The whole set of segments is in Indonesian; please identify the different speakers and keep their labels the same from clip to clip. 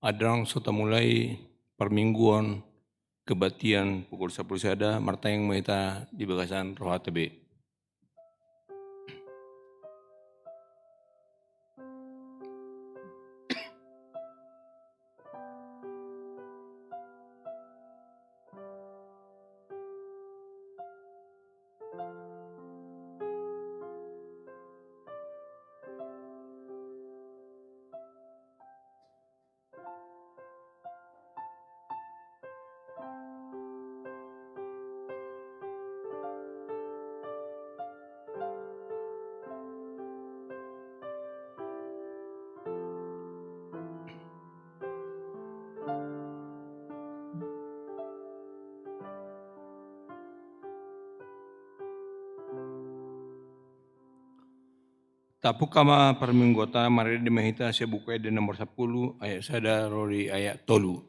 Speaker 1: Adrang sudah mulai permingguan kebatian pukul 10 sada martayang mahita di bagasan roha tebe. Tapu kama perminggota mari di mahita saya buka di nomor 10 ayat sada rori ayat tolu.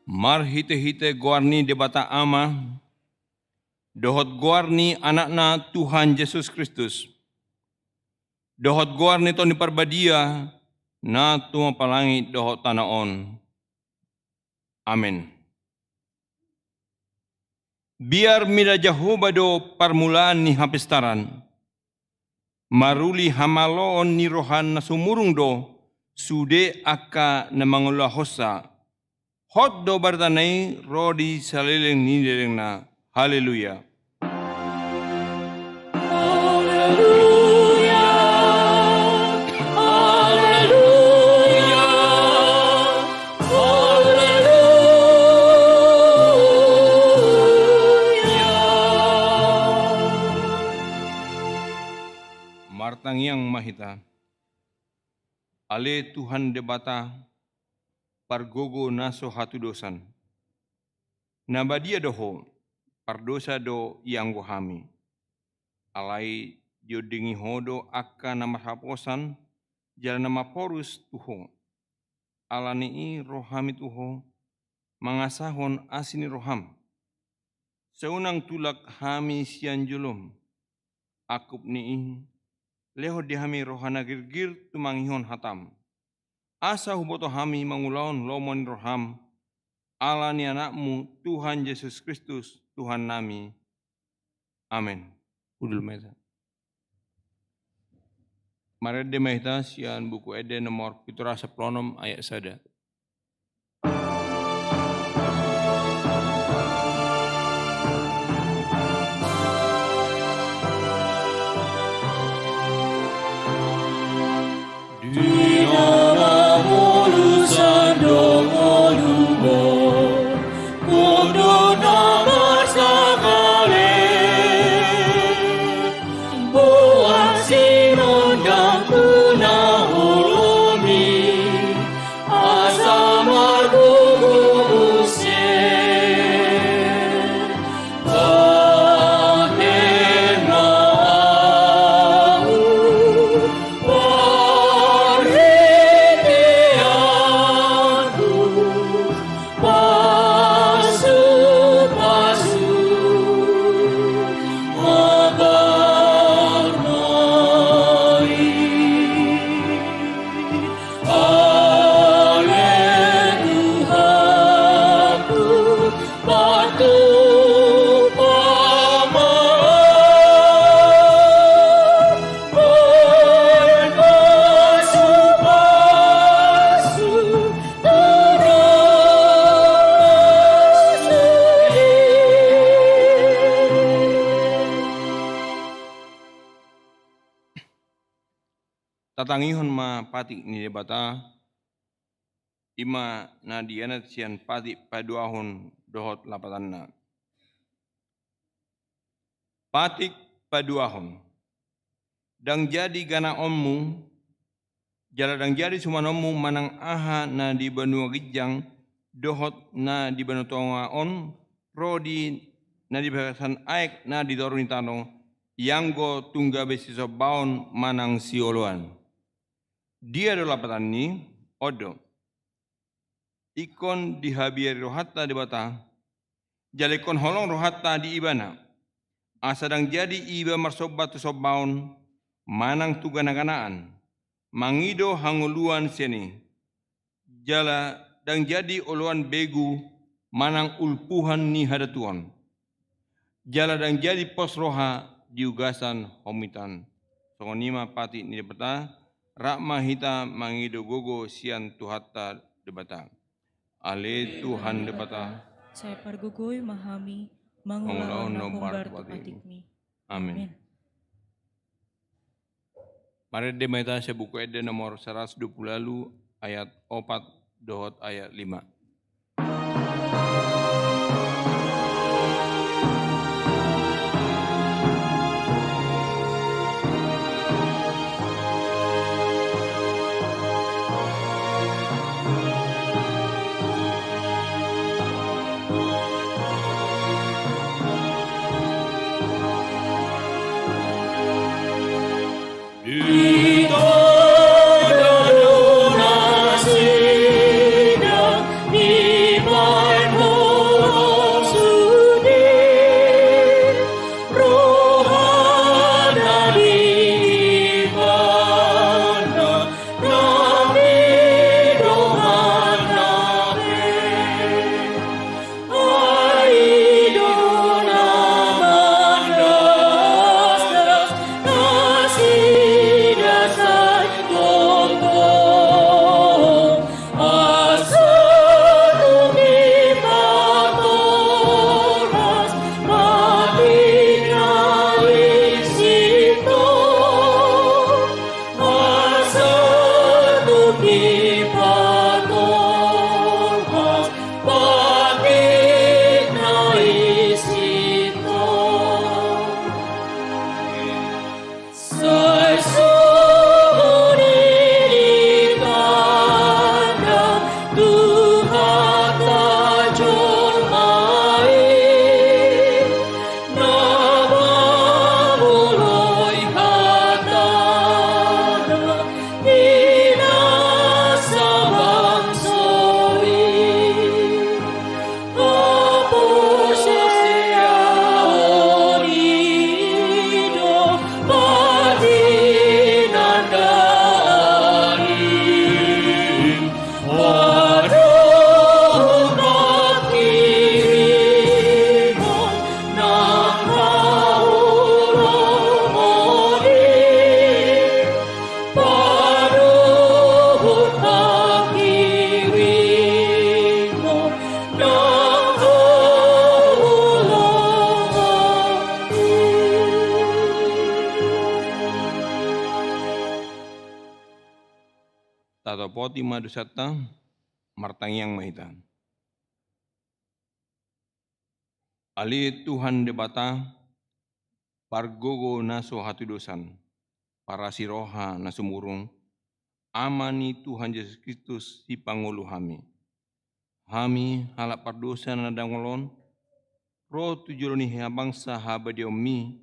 Speaker 1: Mar hite-hite guarni de bata ama Dohot goarni anakna Tuhan Yesus Kristus. Dohot goarni to ni parbadia na tumapalangi dohot tanaon. Amin. Biar mida Jehovah do parmulaan ni hapestaran. Maruli hamaloon ni rohan na sumurung do sude aka na mangulahosa. Hot do bartanay rodi saliling ni na. Haleluya. Martangiang mahita, ale Tuhan debata pargogo naso hatu dosan. Nabadia doho pardosa do yang gohami. Alai dio dingi hodo akka nama haposan jalan nama porus tuho. Alani rohami tuho mangasahon asini roham. Seunang tulak hami sian julum. Akup ni leho dihami rohana girgir tumangihon hatam. Asa huboto hami mangulaon lomon roham. Alani anakmu Tuhan Yesus Kristus Tuhan nami. Amin. Udul meta. Marede meta sian buku ede nomor 17 ayat sada. Tatangihon ma patik ni debata ima na dianat sian patik paduahon dohot lapatanna. Patik paduahon. Dang jadi gana ommu, jala dang jadi sumanommu manang aha na di benua gijang, dohot na di benua tonga on, rodi na di bakasan aek na di doruni tano, yang go tungga besiso baon manang sioluan. Dia adalah petani odo. Ikon dihabiari rohatta di bata. Jalekon holong rohatta di ibana. Asadang jadi iba marsobat tu sobaun manang tugana-ganaan. Mangido hanguluan seni. Jala dang jadi oluan begu manang ulpuhan ni hadatuan. Jala dang jadi pos roha diugasan homitan. Songonima pati ni bata. Rakma hita mangido gogo sian tuhatta debata. Ale Tuhan debata.
Speaker 2: Saya pargogoy mahami mangulaon na kumbar tupatikmi.
Speaker 1: Amin. Mari demeta saya buku ede nomor 120 lalu ayat 4 dohot ayat 5.
Speaker 2: Di
Speaker 1: Tato poti madu satta, martangiang mahita. Ali Tuhan debata, pargogo naso hatu dosan, para siroha nasumurung, amani Tuhan Yesus Kristus si pangulu hami. Hami halak pardosa na dangolon, roh tujuloni hea bangsa habadiomi,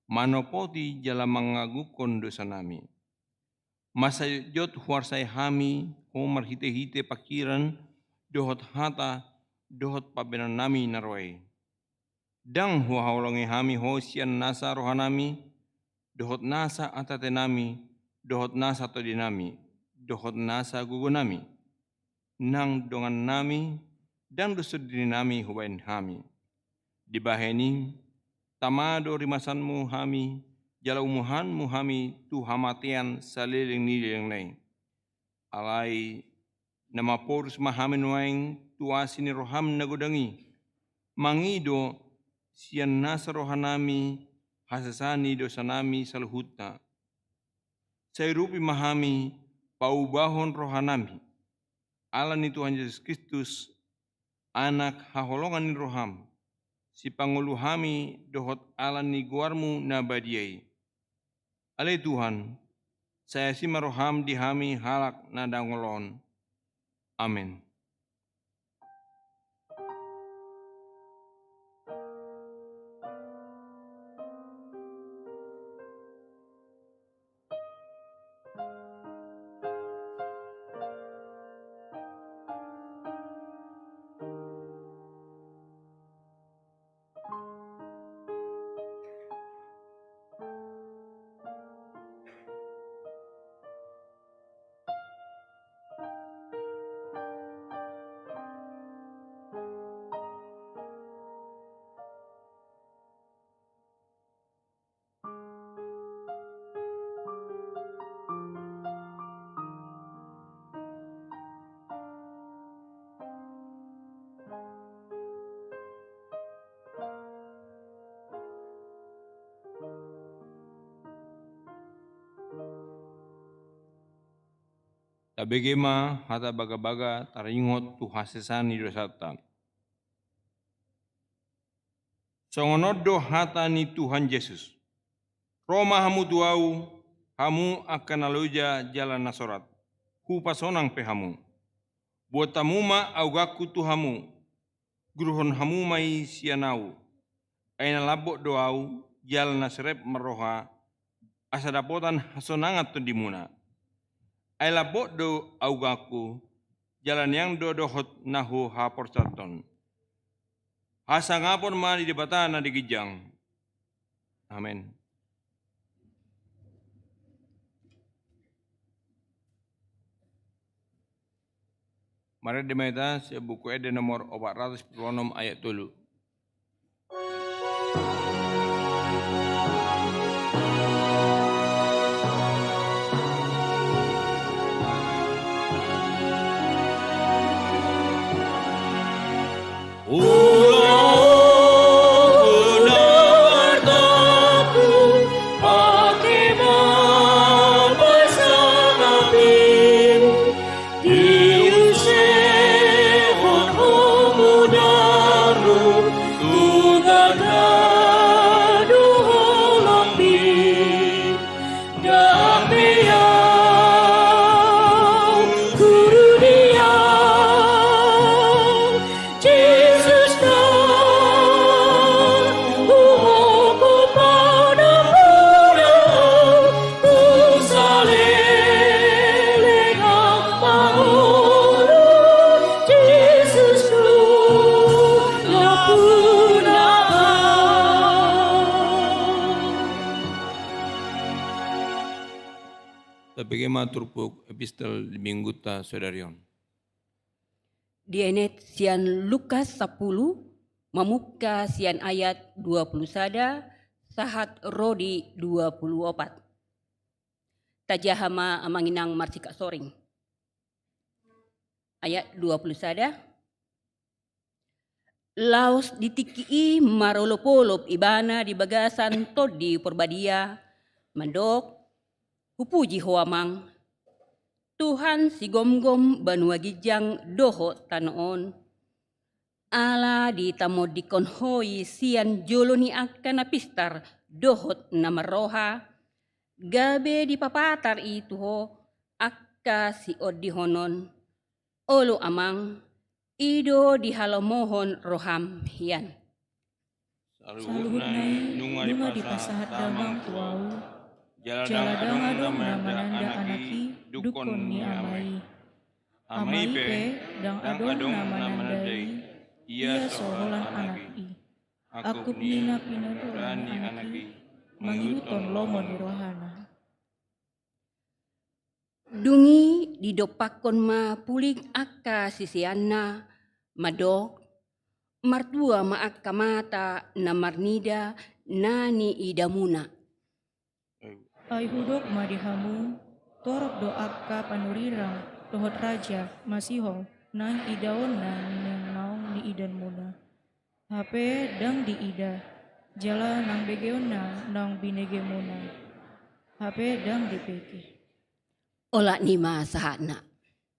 Speaker 1: manopoti jala mangagukon dosa nami. Masa jot huarsai hami, homar hite-hite pakiran, dohot hata, dohot pabenan nami naroi. Dang huahaulongi hami hosian nasa rohanami, dohot nasa atate nami, dohot nasa todinami, dohot nasa gugunami. Nang dongan nami, dan dosudini nami hubain hami. Dibaheni, tamado rimasanmu hami, jala umuhanmu hami tu hamatian saliling nililing nai. Alai nama porus mahamin waing tuasini roham nagodangi. Mangido sian nasa rohanami hasasani dosanami saluhutna. Sairupi mahami paubahon rohanami. Allah ni Tuhan Yesus Kristus, anak haholongan ni roham, si pangulu hami dohot Allah ni guarmu nabadiai. Ale Tuhan, saya si maroham di hami halak nadangolon. Amin. Tabegema hata baga-baga taringot tu hasesani dosata. Songonodo hata ni Tuhan Yesus. Roma hamu tuau, hamu akan aloja jalan nasorat. Hupasonang pehamu. Buatamuma augaku tuhamu. Gruhon hamu mai sianau. Aina labok doau, jalan nasrep meroha. Asadapotan hasonangat tu dimuna. Ay labok do augaku, jalan yang do dohot nahu haporsaton. Hasangapon mali di bata na digijang. Amin. Mari dimaita sebuku ede nomor 426 ayat 3. Bagaimana turpuk epistel di mingguta saudarion.
Speaker 3: Dienet sian Lukas 10, memuka sian ayat 20 sada, sahat rodi 24. Tajahama amanginang marsika soring. Ayat 20 sada. Laos ditikii marolopolop ibana di bagasan todi porbadia, mandok, upuji hoamang, Tuhan si gom-gom banua gijang doho tanoon. Ala di tamo dikon hoi sian joloni akan pistar dohot namaroha. Gabe di papatar itu ho akka si odihonon. Olo amang ido di halomohon roham hian.
Speaker 2: Saluhut nai dunga di pasahat damang tuau. Jaladang adong namananda anaki dukon ni amai. Amai pe dang adong namanandai. Ia sorolan anaki. Aku nina pinadoran anaki. Manginuton lomo di rohana.
Speaker 3: Dungi didopakon ma puling akka sisianna madok. Martua ma akka mata na marnida nani idamuna.
Speaker 2: Ai hudok madihamu, torok do akka panurirang, dohot raja, masihong, nang idaon nang naong ni idan muna. Hape dang di ida, jala nang begeon nang binege muna. Hape dang di peke.
Speaker 3: Ola nima sahana.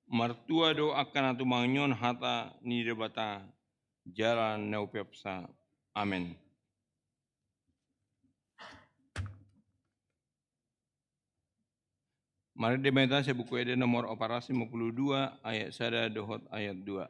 Speaker 1: Martua do akan atu mangyon hata ni debata jalan neupepsa. Amin. Mari dibaca buku ede nomor operasi 52 ayat 1 dohot ayat 2.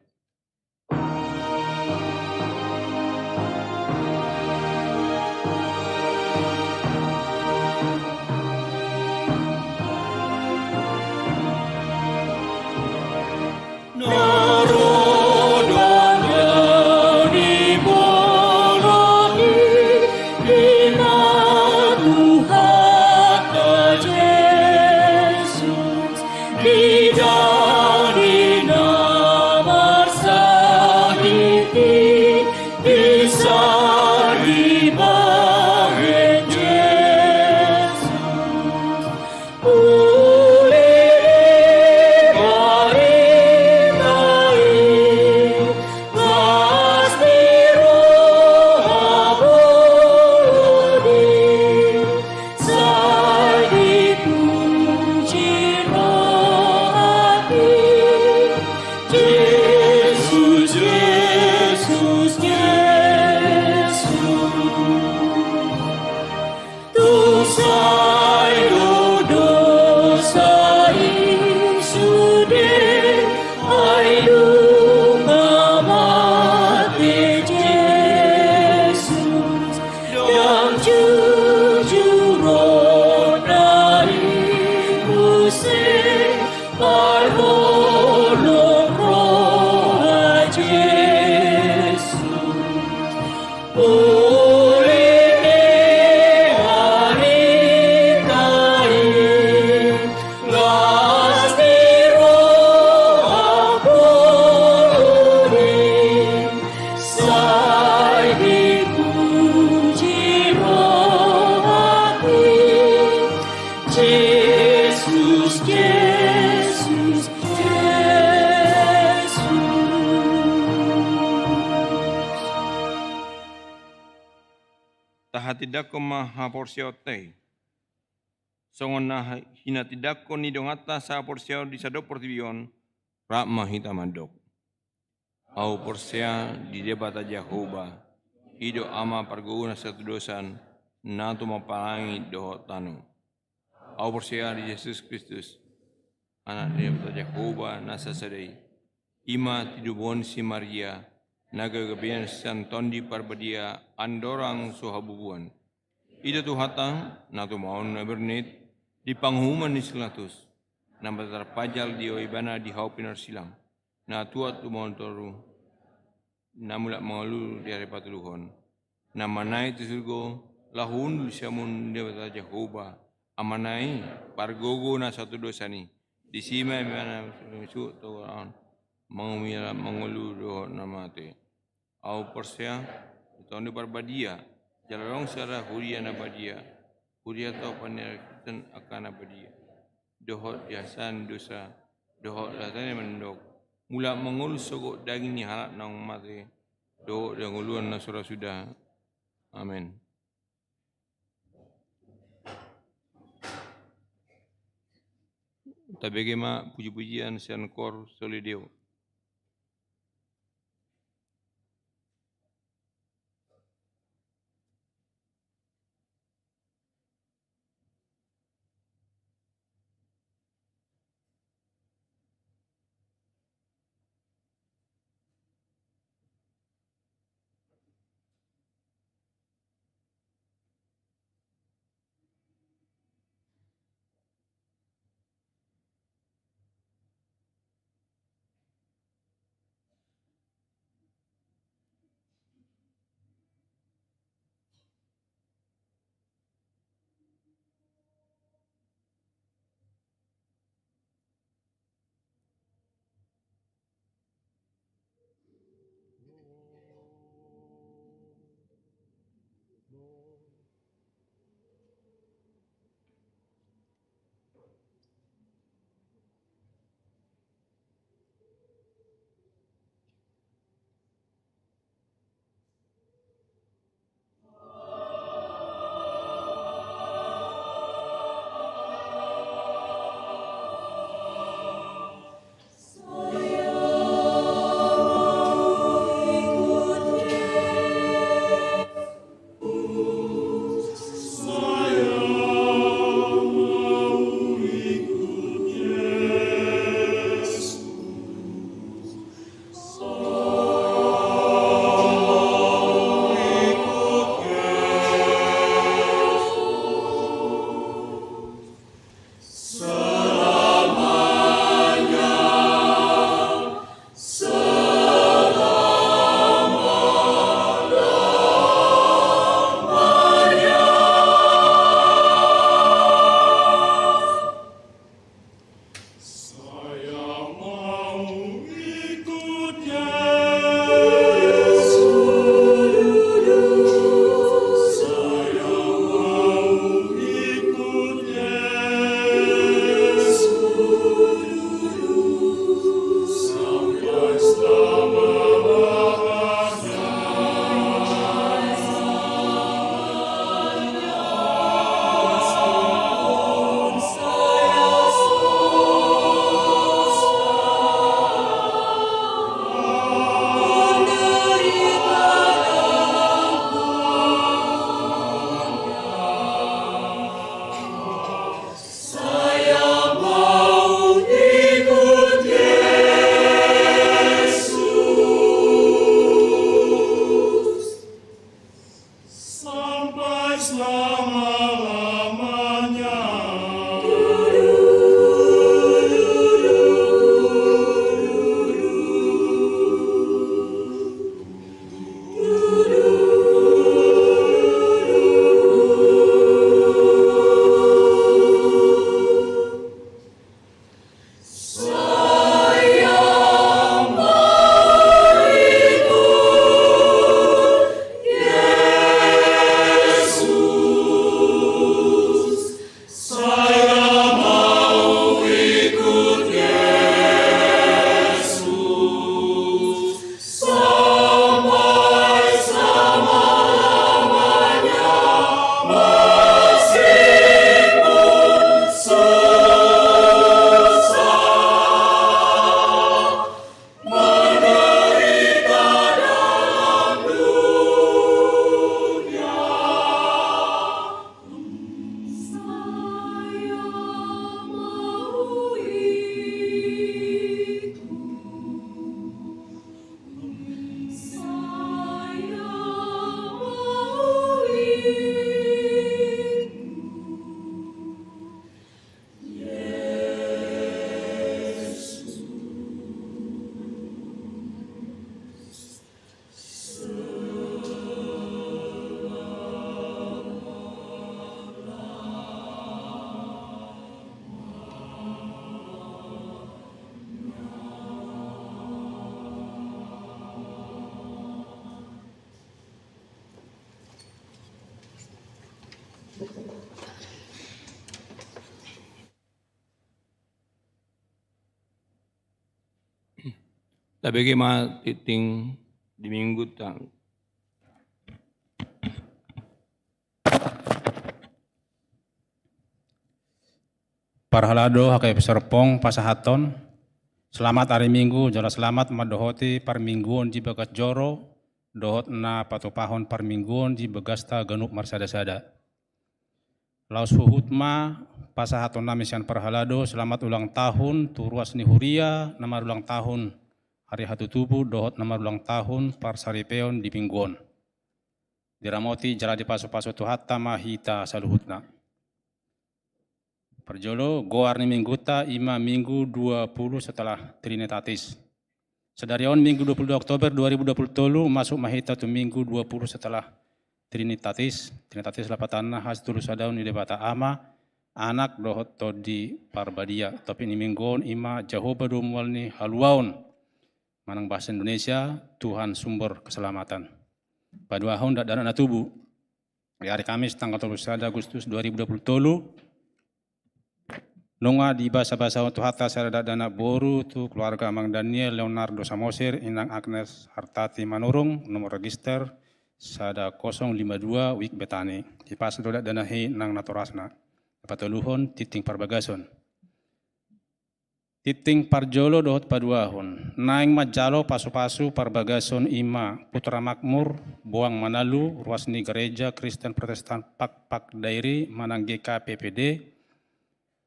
Speaker 1: Tahatidak ko mahaporsyote. Songon na hinatidak ko ni dongata sa porsyaw di sadok portibion, rak mahita mandok. Au porsya di debata Jehovah, ido ama pargouna satu dosan, nato mapalangi dohot tanu. Au porsya di Yesus Kristus, anak debata Jehovah nasa sadai. Ima tidubon si Maria, nagagabian santondi parbadia andorang suhabubuan. Ida tu hatang na tumaon na bernit di panghuman ni silatus na matarpajal di oibana di hau pinar silang na tuat tumaon toru na mula mangalulu di hari patuluhon na manai tu surgo lahun siamun dia bata Jehovah amanai pargogo na satu dosa ni di sima mana su tu mangumila mangulu na mate au persya tahun di parbadia jalarong sara huria na badia huria tau paneritan akan badia dohot yasan dosa dohot datane mendok mula mengul sogok daging ni halak nang mate dohot yang uluan na surah sudah. Amin. tabege ma puji-pujian sian kor solideo. Tabege ma titing di minggu tang.
Speaker 4: Parhalado hakai peserpong pasahaton. Selamat hari Minggu, jala selamat madohoti parmingguon di bagat joro, dohot na patopahon parmingguon di bagasta ganup marsada-sada. Laus huhutma pasahaton na misian parhalado, selamat ulang tahun turuas ni huria, nama ulang tahun hari hatutubu, dohot nama ulang tahun parsaripeon di mingguon. Diramoti jala di paso-paso tuhatta mahita saluhutna. Perjolo goar ni mingguta ima minggu 20 setelah Trinitatis. Sedarion minggu 22 Oktober 2020 masuk mahita tu minggu 20 setelah Trinitatis. Trinitatis lapatana has tulus sadaun di debata ama anak dohot to di parbadia. Tapi ni minggon ima Jehovah dumwal ni haluaun. Manang bahasa Indonesia Tuhan sumber keselamatan. Paduahon dak dana tubuh. Di hari Kamis tanggal 31 Agustus 2020 nunga di bahasa-bahasa untuk hatta sarada dana boru tu keluarga Mang Daniel Leonardo Samosir inang Agnes Hartati Manurung nomor register sada 052 wik betani di pas dodak dana he nang natorasna patuluhon titing parbagason titing parjolo dohot paduahon naing majalo pasu-pasu parbagason ima Putra Makmur Buang Manalu ruasni gereja Kristen Protestan Pak Dairi Manang GK PPD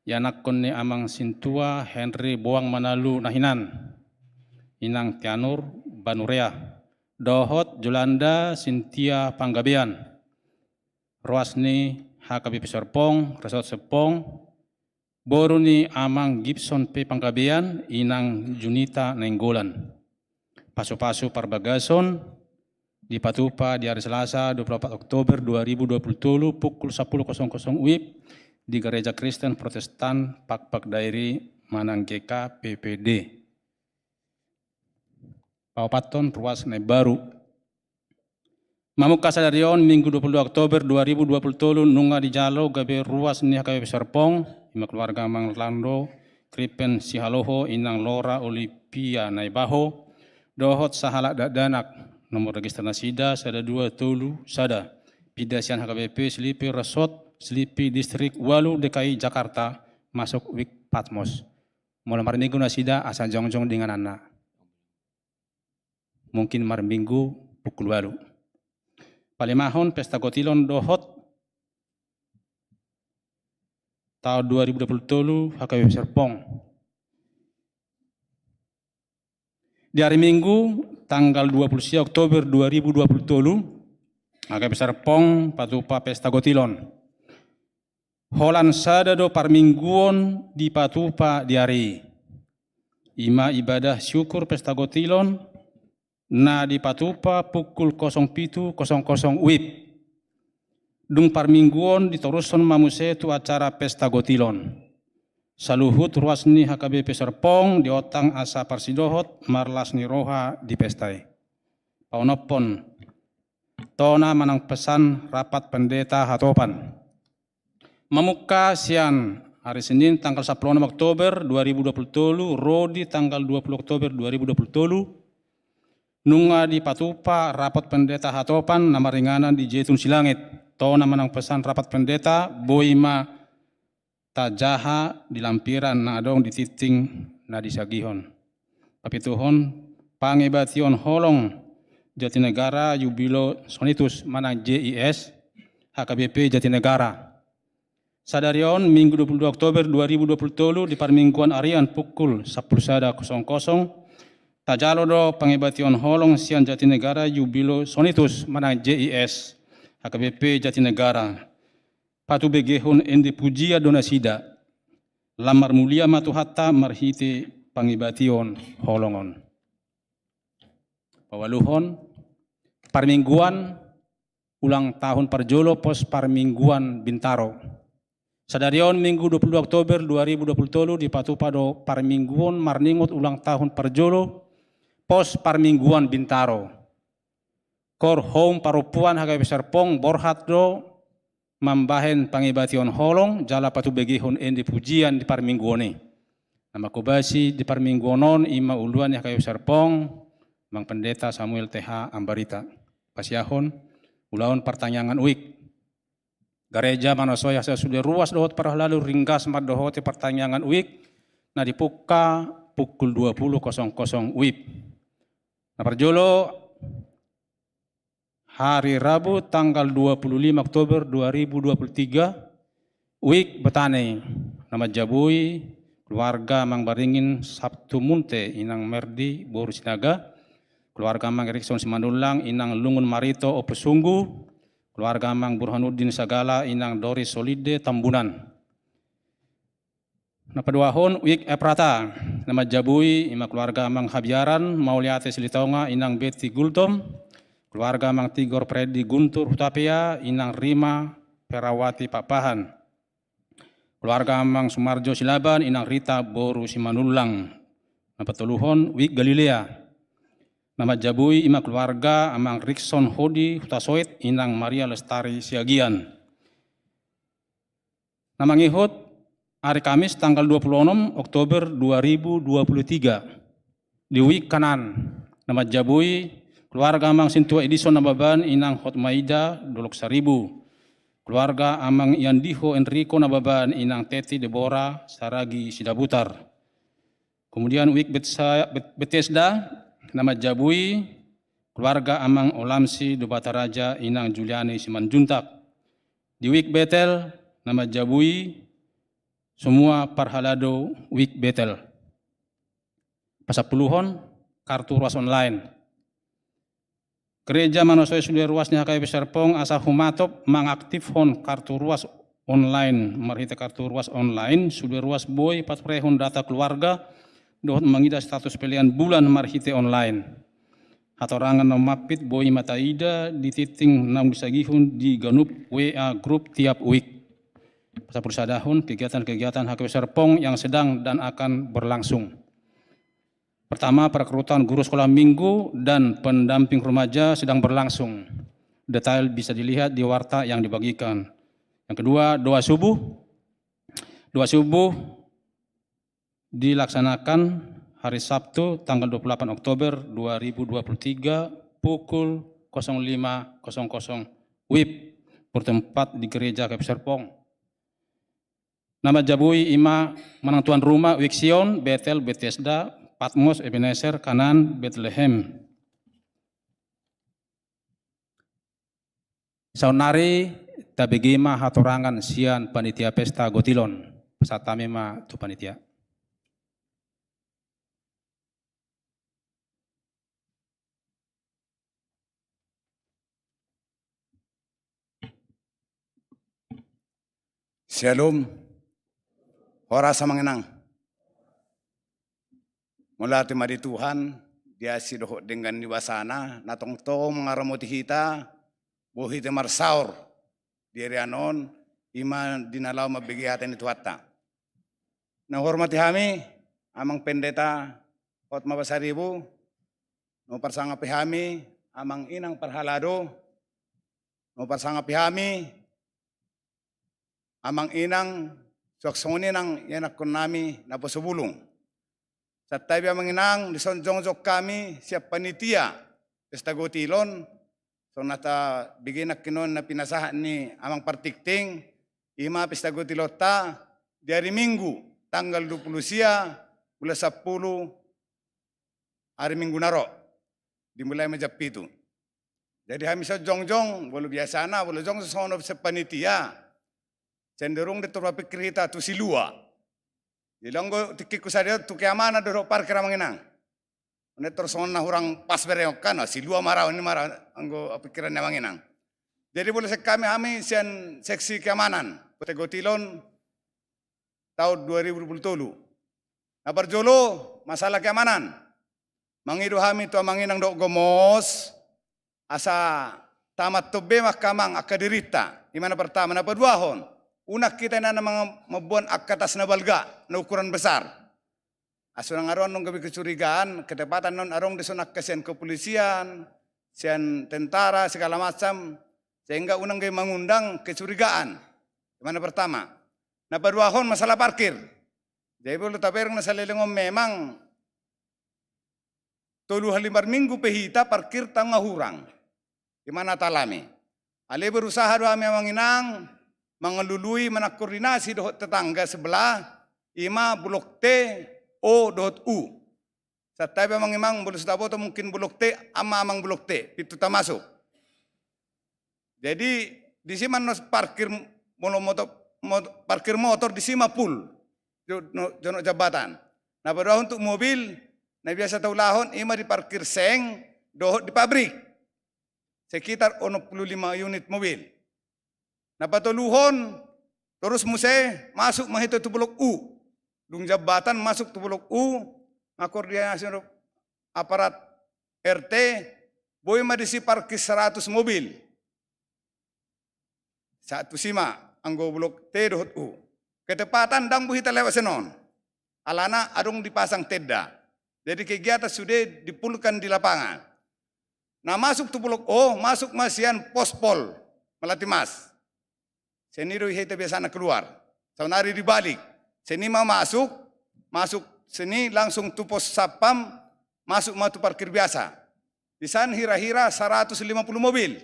Speaker 4: Yanak ni amang sintua Henry Buang Manalu Nahinan Inang Tianur Banurea Dohot Julanda Sintia Panggabean Ruasni HKBP Serpong Resort Serpong Boruni amang Gibson P Panggabean Inang Junita Nenggolan Pasu-pasu Parbagason di Patupa di hari Selasa 24 Oktober 2020 pukul 10.00 WIB di Gereja Kristen Protestan Pak Dairi Manang GK PPD. Paupaton ruas baru. Mamuka sadarion minggu 22 Oktober 2020 nunga di jalo gabe ruas ni HKBP Serpong ima keluarga Mang Lando Kripen Sihaloho Inang Lora Olivia Naibaho dohot sahalak danak nomor register nasida sada 2 tulu sada pidasian HKBP Selipi Resort Selipi Distrik Walu DKI Jakarta masuk wik Patmos. Mulai hari Minggu nasida asa jongjong dengan anak. Mungkin hari Minggu pukul 8. Palimahon pesta kotilon dohot tahun 2020 HKBP Serpong. Di hari Minggu tanggal 20 Oktober 2020 HKBP Serpong patupa pesta kotilon. Holan sada do parmingguon di Patupa di hari ima ibadah syukur pesta gotilon na di Patupa pukul 07.00 WIB dung parmingguon di Toruson mamuse tu acara pesta gotilon saluhut ruasni HKBP Serpong di otang asa parsidohot marlas ni roha di pestai paunopon tona manang pesan rapat pendeta hatopan Mamuka sian hari Senin tanggal 10 Oktober 2020, Rodi tanggal 20 Oktober 2020, nunga di Patupa rapat pendeta hatopan nama ringanan di Jetun Silangit. Tona manang pesan rapat pendeta boima tajaha di lampiran na adong di titing na di sagihon. Tapi tuhon pangibation holong Jatinegara Jubilo Sonitus manang JIS HKBP Jatinegara. Sadarion minggu 22 Oktober 2020 di parmingguan arian pukul 10.00 tajalo do pangibation holong sian Jatinegara Jubilo Sonitus manang JIS HKBP Jatinegara patu begehun endi pujia donasida lamar mulia matuhatta marhiti pangibation holongon pawaluhon parmingguan ulang tahun Parjolo pos parmingguan Bintaro. Sadarion minggu 22 Oktober 2020 di Patupado parmingguan marningot ulang tahun Parjolo pos parmingguan Bintaro. Kor home parupuan HKBP Serpong borhat do mambahen pangibation holong jala patu begihon endi pujian di parmingguone. Nama kubasi di parmingguonon ima uluan HKBP Serpong Mang Pendeta Samuel TH Ambarita. Pasiahon ulaon pertanyaan uik Gereja manosoy asa sudah ruas dohot para lalu ringgas mat dohot pertanyaan uik na dipuka pukul 20.00 WIB. Nah perjolo hari Rabu tanggal 25 Oktober 2023 WIB betane nama Jabui keluarga Mang Baringin Sabtu Munte inang Merdi Boru Sinaga, keluarga Mang Erikson Simandulang inang Lungun Marito Opesunggu, keluarga Mang Burhanuddin Sagala inang Doris Solide Tambunan. Na paduahon wik eprata nama Jabui ima keluarga Mang Habiaran Mauliate Silitonga inang Betty Gultom, keluarga Mang Tigor Predi Guntur Hutapea inang Rima Perawati Papahan, keluarga Mang Sumarjo Silaban inang Rita Boru Simanulang. Na patuluhon wik Galilea nama Jabui ima keluarga Amang Rikson Hodi Hutasoit inang Maria Lestari Siagian. Nama ngihut hari Kamis tanggal 26 Oktober 2023 di Wik Kanan nama Jabui keluarga Amang Sintua Edison Nababan inang Hotmaida Dolok Saribu, keluarga Amang Yandiho Enrico Nababan inang Teti Deborah Saragi Sidabutar. Kemudian Wik Bethesda nama Jabui keluarga Amang Olamsi Dubataraja inang Juliani Simanjuntak. Di Wik Betel nama Jabui semua parhalado Wik Betel. Pasapuluhon kartu ruas online. Gereja manosoy sudah ruasnya KP Serpong asa humatop mengaktifkan kartu ruas online. Marhite kartu ruas online sudah ruas boy patprehon data keluarga dohot mangida status pilihan bulan marhite online. Hatorangan nomapit boy mataida di titing nam disagihun di ganup WA grup tiap week. Pasapursadahun kegiatan-kegiatan HKP Serpong yang sedang dan akan berlangsung. Pertama, perekrutan guru sekolah minggu dan pendamping remaja sedang berlangsung. Detail bisa dilihat di warta yang dibagikan. Yang kedua, doa subuh. Doa subuh dilaksanakan hari Sabtu tanggal 28 Oktober 2023 pukul 05.00 WIB bertempat di gereja KP Serpong. Nama Jabui ima menang tuan rumah Wiksion, Betel, Bethesda, Patmos, Ebenezer, Kanan, Bethlehem. Saunari tabegima hatorangan sian panitia pesta Gotilon. Pesatame ma tu panitia.
Speaker 5: Shalom. Ora sa manginang. Mula timadi Tuhan, dia sidoh dengan niwasana, natong to mengaramoti kita, buhi temar saur, diri anon, ima dinalaw mabigihatan itu hatta. Na hormati kami, amang pendeta, kot mabasaribu, no parsangapi kami, amang inang parhalado, no parsangapi kami, amang inang, suaksoni nang yanak kun nami na pasubulong. Sa tabi amang inang, nisonjong-jok kami, siap panitia, pesta Gotilon, so nata biginak kinon na pinasahan ni amang partikting, ima pesta Gotilota, di hari Minggu, tanggal 20 bulan 10, hari Minggu naro, dimulai majapitu. Jadi kami sa jongjong, walau biasa na, walau jong sa sa panitia, cenderung diturut pikir tu silua. Ilang go tikiku sadio tu kiamana doro parkir manginang. Ane terson na hurang pas bereng kan silua marau ini marau anggo pikiran manginang. Jadi boleh kami sian seksi keamanan Kota Gotilon tahun 2027. Nah berjolo masalah keamanan. Mangidu kami tu manginang dok gomos asa tamat tobe makamang akadirita. Imana pertama na perduahon. Unak kita na mga mabuan akatas na balga na ukuran besar. Aso nang aron nung gabi kecurigaan, ketepatan non arong disunak kesian kepolisian, sian tentara segala macam, sehingga unang gay mengundang kecurigaan. Mana pertama, na paduahon masalah parkir. Jadi boleh taberang na sa lelengom memang 3 minggu pehita parkir tangga hurang. Di mana talami. Ali berusaha doa memang inang mengelului koordinasi dohot tetangga sebelah ima bulok T O dohot U. Satabi mang bulok sedabo atau mungkin bulok T amang bulok T itu tak masuk. Jadi di sini manos parkir motor di sini pul jono jabatan. Nah pada untuk mobil, nah biasa tahu lahon ima di parkir seng dohot di pabrik. Sekitar 55 unit mobil. Nah patoluhon terus muse masuk mahito tu bulok U. Dung jabatan masuk tu bulok U, koordinasi aparat RT, boy madisi parkir 100 mobil. Satu sima anggo bulok T dohot U. Ketepatan dang buhita lewat senon. Alana adong dipasang tenda. Jadi kegiatan sudah dipulkan di lapangan. Nah masuk tu bulok O, masuk masian pospol melati mas. Seni do hita biasa keluar. Saunari dibalik. Seni mau masuk seni langsung tu pos sapam, masuk matu parkir biasa. Di sana hira-hira 150 mobil.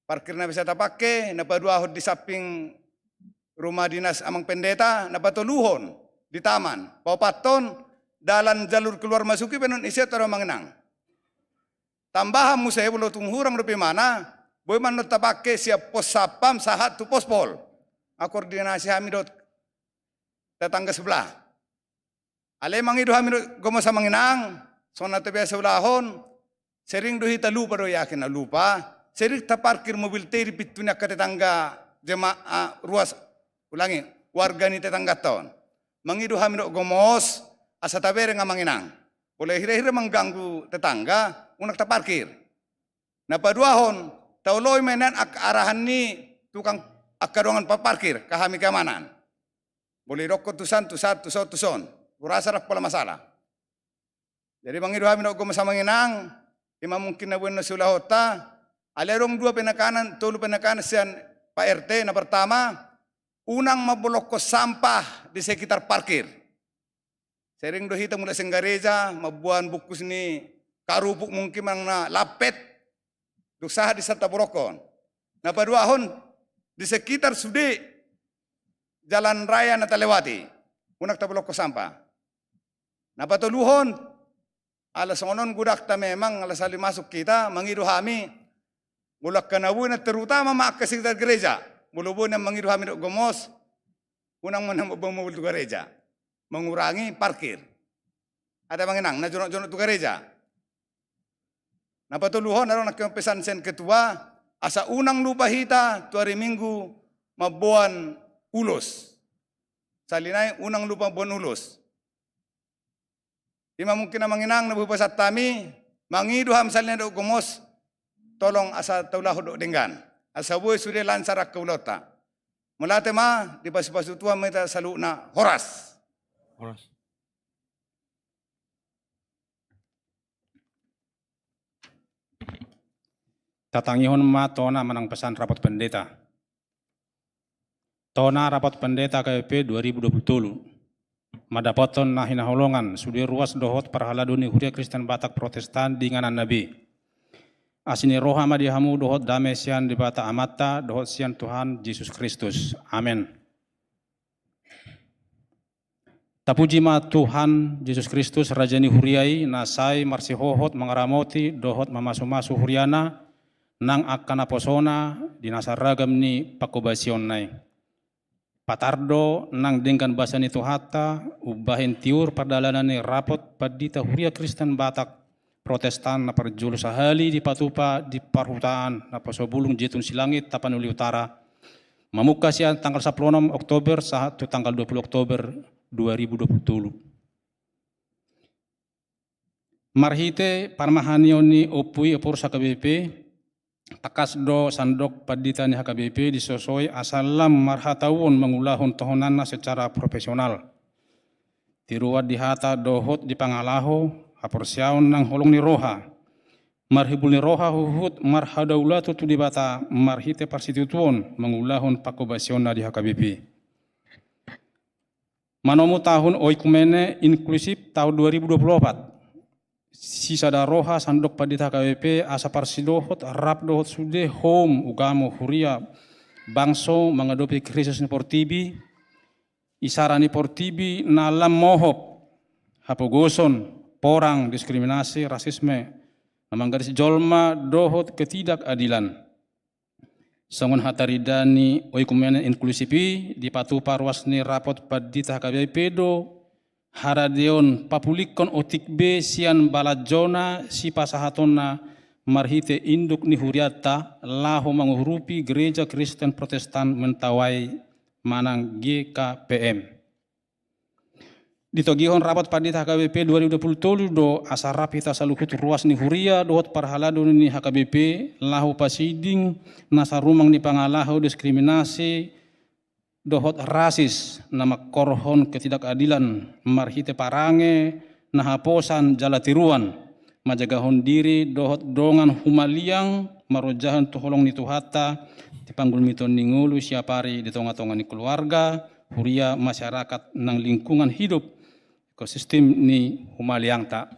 Speaker 5: Parkirnya bisa tak pakai, napa dua di samping rumah dinas amang pendeta, napa toluhon di taman. Papaton dalam jalur keluar masuki penon isi atau mengenang. Tambahan musai bulu tunghurang rupi mana, boy man tak pakai siap pos sapam sahat tu pospol. Koordinasi hamidot tetangga sebelah. Ale mangido hamidot gomo sa mengenang, sona te biasa ulahon, sering dohita lupa do yakin lupa. Sering tak parkir mobil teri pitunya ke tetangga jemaah ruas ulangi warga ni tetangga tahun. Mangido hamidot gomos asa tabere nga mengenang. Boleh hira-hira mengganggu tetangga, unak tak parkir. Nah paduahon, tauloi menan arahan ni tukang akarongan parkir, kahami keamanan. Boleh rokok tusan, kurasa rak pola masalah. Jadi mangido hamidot gomos mengenang, ima mungkin na buena sulahota, alerong dua penekanan, tolu penekanan sian Pak RT. Nah pertama, unang mabulok ko sampah di sekitar parkir. Sering dohita mula senggareja, mabuan bukus ni karupuk mungkin mang na lapet, duksaha di serta burokon. Nah paduahon, di sekitar sudi jalan raya na talewati, unak tabulok ko sampah. Nah patuluhon, alas onon gudak ta memang alas ali masuk kita, mangido hami, mulak kanawu na terutama mak sekitar gereja. Mulubo na mangido hami gomos, unang manamabang tu gereja. Mengurangi parkir. Ada mengenang, na jonok-jonok tu gereja. Na patuluhon, naroon nakimpesan sen ketua, asa unang lupa hita, tu hari minggu, mabuan ulos. Salinay, unang lupa buan ulos. Ima mungkin na mengenang, nabupasat tami, mangido ham salina do gomos, tolong asa taulahod do denggan. Asa buhay sudah lansarak kaulota. Mulate ma, di pasu-pasu tua meta salu na horas.
Speaker 1: Horas.
Speaker 4: Tatangihon ma tona manang pesan rapat pendeta. Tona rapat pendeta KPP 2020. Madapoton na hinaholongan sudi ruas dohot parhaladuni Huria Kristen Batak Protestan dinganan Nabi. Asini roha madihamu dohot damai sian di bata amata dohot sian Tuhan Yesus Kristus. Amin. Tapuji ma Tuhan Yesus Kristus Rajani Huriai nasai marsihohot mengaramoti dohot mamasu-masu Huriana nang akana posona dinasaragam ni pakobasion nai. Patardo nang dengkan bahasa ni Tuhata ubahin tiur perdalanan ni rapot padita Huria Kristen Batak Protestan na perjulu sahali di patupa di parhutaan na pasobulung jitun silangit tapanuli utara. Mamuka siya tanggal 16 Oktober saat tanggal 20 Oktober 2020. Marhite parmahanion ni opui opor sa KBP takas do sandok padita ni HKBP disosoy asalam marhatawon mengulahon tohonanna secara profesional. Tiruat dihata dohot di pangalaho haporsiaon nang holong ni roha. Marhibul ni roha huhut marhadaulatu tu dibata marhite parsitutuon mengulahon pakobasiona di HKBP. Manomu tahun oikumene inklusif tahun 2024. Sisa daroha sandok padita KBP asa parsidohot rap dohot sude home ugamo Huria bangso menghadapi krisis ni portibi, isarani portibi na lam mohop, hapogoson, porang, diskriminasi, rasisme, namanggaris jolma, dohot ketidakadilan. Songon hataridani oikumene inklusipi di patupa ruas ni rapot padita HKBP do haradeon papulikon otik be sian balajona si pasahatona marhite induk ni huriata laho mengurupi gereja Kristen Protestan mentawai manang GKPM. Ditogihon rapat padita HKBP 2020 do asara pita saluhut ruas ni huria dohot parhalado ni HKBP lahu pasiding nasarumang ni pangalahu diskriminasi dohot rasis nama korhon ketidakadilan marhite parange nahaposan jalatiruan majagahon diri dohot dongan humaliang marojahan tuholong ni tuhata dipanggul miton ningulu siapari di tonga-tonga ni keluarga huria masyarakat nang lingkungan hidup ekosistem ni humaliang ta.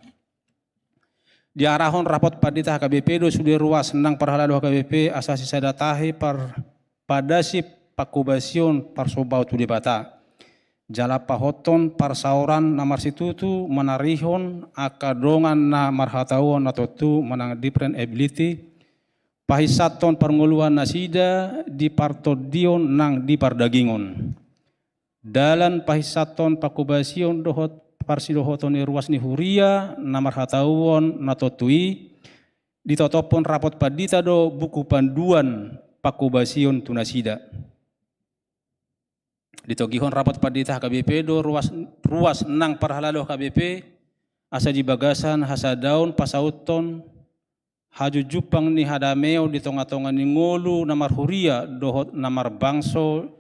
Speaker 4: Di arahon rapot padita HKBP do sudah ruas nang parhalado HKBP asasi sadatahi padasi pakubasion parsobau tu debata. Jala pahoton parsauran na marsitutu manarihon akadongan na marhatauan atau tu manang different ability pahisaton parnguluan nasida di partodion nang di pardagingon. Dalan pahisaton pakubasion dohot parsidohoton ni ruas ni huria namar hatauon natotui ditotopon rapot padita do buku panduan pakubasion tunasida. Ditogihon rapot padita HKBP do ruas nang parhalado HKBP asa di bagasan hasadaun pasauton haju jupang ni hadameo di tonga-tonga ni ngolu namar huria dohot namar bangso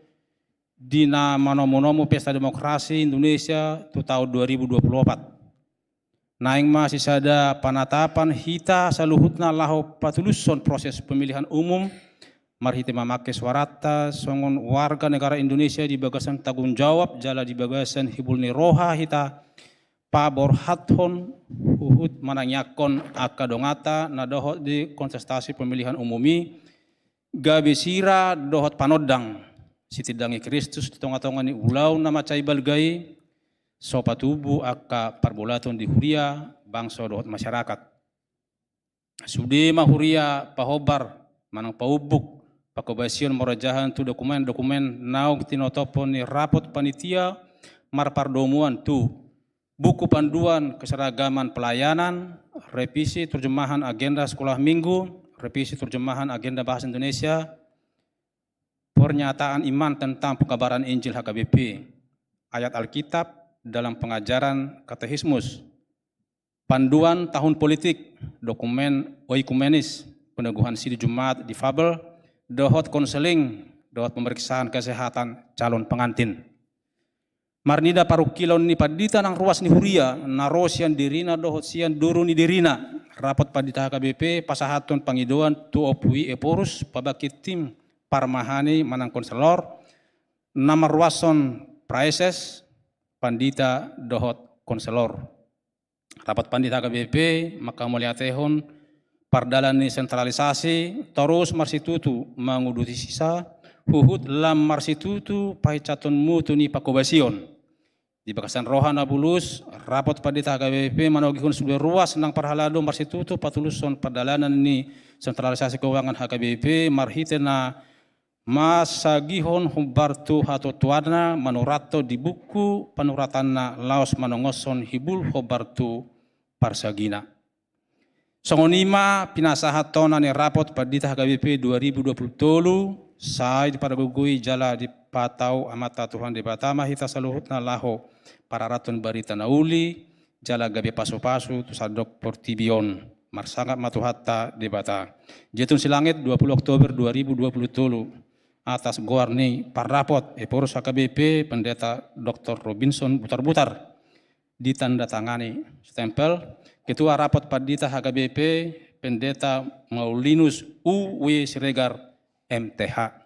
Speaker 4: di manomo pesta demokrasi Indonesia tu tahun 2024. Naing masih sada panatapan hita saluhutna lahu patuluson proses pemilihan umum marhite mamake suarata songon warga negara Indonesia di bagasan tanggung jawab jala di bagasan hibul ni roha hita pabor hathon uhud mananyakon akadongata na dohot di kontestasi pemilihan umumi gabesira dohot panodang sitidangi Kristus di tonga-tonga ni ulau nama cai balgai sopa tubuh aka parbolaton di huria bangsa dohot masyarakat. Sude mahuria pahobar manang paubuk pakobasion morajahan tu dokumen-dokumen naung tinotopon ni rapot panitia marpardomuan tu buku panduan keseragaman pelayanan, revisi terjemahan agenda sekolah minggu, revisi terjemahan agenda bahasa Indonesia, pernyataan iman tentang pekabaran Injil HKBP, ayat Alkitab dalam pengajaran katekismus, panduan tahun politik, dokumen oikumenis, peneguhan sidang Jumat di Fabel, dohot konseling, dohot pemeriksaan kesehatan calon pengantin. Marnida parukilon ni padita nang ruas ni huria, narosian dirina dohot sian duru ni dirina, rapot padita HKBP pasahaton pangidoan tu opui eporus pabakit tim parmahani manang konselor nama ruason praeses pandita dohot konselor rapat pandita HKBP maka melihatehon pardalan ni sentralisasi terus marsitutu menguduti sisa huhud lam marsitutu pahicaton mutu ni pakobasion di bakasan rohana bulus rapat pandita HKBP manogihun sudah ruas nang parhalado marsitutu patuluson pardalanan ni sentralisasi keuangan HKBP marhitena masagihon hubartu hato tuarna manurato di buku panuratanna laos manongoson hibul hubartu parsagina. Songonima pinasahatona ni rapot padita HKBP 2020 sai pada gugui jala di patau amata Tuhan di Batama hita saluhutna laho para raton barita nauli jala gabe pasu-pasu tusadok portibion marsangat matuhatta di Bata. Jetun silangit 20 Oktober 2020 atas goarni parrapot eporus HKBP pendeta Dr. Robinson Butar-Butar ditandatangani stempel ketua rapot padita HKBP pendeta Maulinus U.W. Siregar MTH.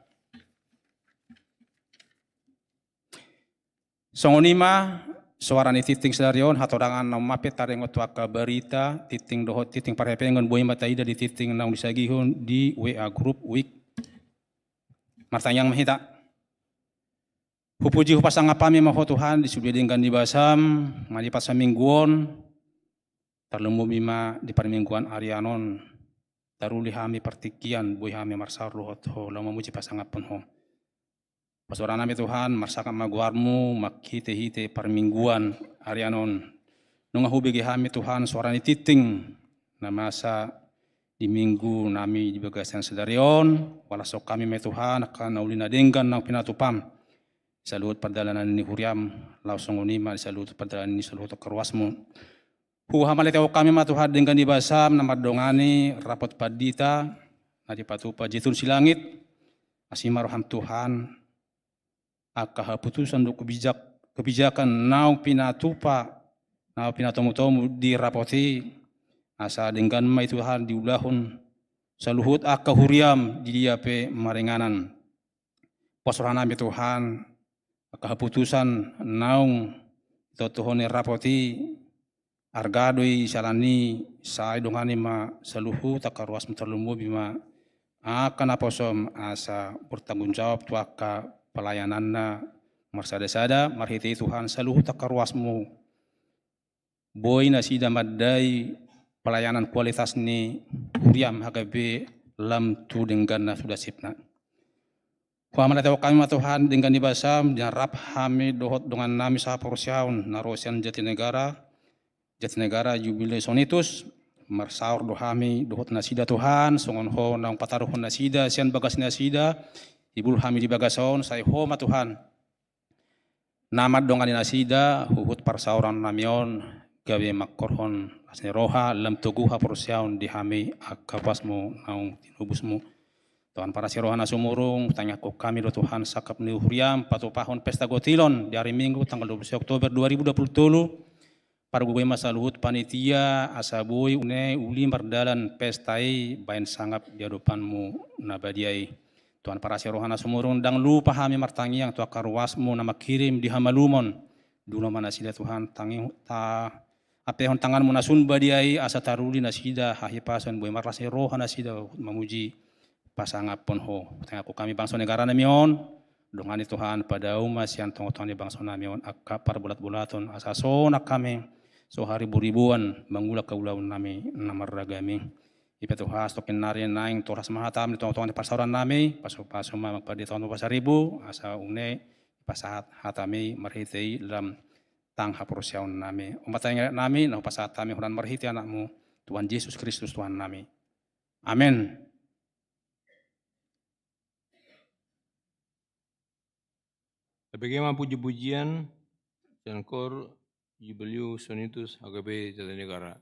Speaker 4: Songonima suara ni titing sedarion hatorangan nang mapet tarengot waka berita titing dohot titing parhepengon boy mataida di titing nang disagihun di WA group week martanyang mahita. Hupuji hupasang apami maho Tuhan disubedingkan di basam, malipat sa mingguon, terlumbu bima di parmingguan arianon, taruli hami partikian, buih hami marsar luhot ho, lau memuji pasangapun ho. Pasoran nami Tuhan, marsaka maguarmu, makhite-hite parmingguan arianon. Nunga hubigi hami Tuhan, suarani titing, na masa di minggu nami di bagasan sedarion, walasok kami me Tuhan, akan naulina denggan ng pinatupam. Saluhut perdalanan ni huriam, lausong unima, saluhut perdalanan ni saluhut kerwasmu. Huhamalitaw kami matuhad dengan di basam, namadongani, rapot padita, nadipatupa jitun silangit, asimaroham Tuhan, akahaputusan do kebijakan nau pinatupa, nau pinatomu-tomu di rapoti, asa dengan mai Tuhan diulahun, saluhut akahuriam di diape maringanan. Pasoran nami Tuhan, akahaputusan naung totohone rapoti, argadoi salani sai dongani ma saluhu takaruas terlumbu bima akan aposom asa bertanggung jawab tuaka pelayananna marsada-sada marhiti Tuhan saluhu takaruasmu boy nasida madai pelayanan kualitas ni huriam hagabe lam tu dengan sudah sipna. Kuaman atau kami Tuhan dengan dibasam jarap hami dohot dengan nami sa porsiaun narosian Jatinegara Jubilei Sonitus marsaur dohami dohot nasida Tuhan songon ho nang pataruhon nasida sian bagas nasida ibul hami di bagason sai ho ma Tuhan namad dongan nasida huhut parsauran namion gawe makorhon asne roha lam tuguha porsiaun di hami akapasmu naung tinubusmu Tuhan para sirohana sumurung, tanya ko kami do Tuhan sakap ni huriam patupahon pesta gotilon di hari Minggu tanggal 20 Oktober 2020 para gubai masa luhut panitia asabui une uli mardalan pestai bain sangap di hadapanmu nabadiai. Tuhan para sirohana sumurung dang lupa hami martangi yang tua karwasmu nama kirim di hamalumon dulu mana sida Tuhan tangi ta apehon tanganmu nasun badiai asa taruli nasida hahipasan buai marlasi rohana sida memuji pasangapun ho. Tengah kami bangsa negara namion, dongani Tuhan pada umat yang tong-tong di bangsa namion akapar bulat-bulaton asaso nak kami so hari buribuan mangula kaulaun nami namar ragami. Ipe Tuhan stokin nari naing toras mahatam di tong-tong di pasaran nami paso-paso magpadi tahun 2000 asa une pasahat hatami marhitei dalam tang haprosyaun nami. Umat nami na pasahat kami hunan marhiti anakmu Tuhan Yesus Kristus Tuhan nami. Amin.
Speaker 1: Bagaimana puji-pujian dan kor Jubilei Sonitus HKB Jatinegara.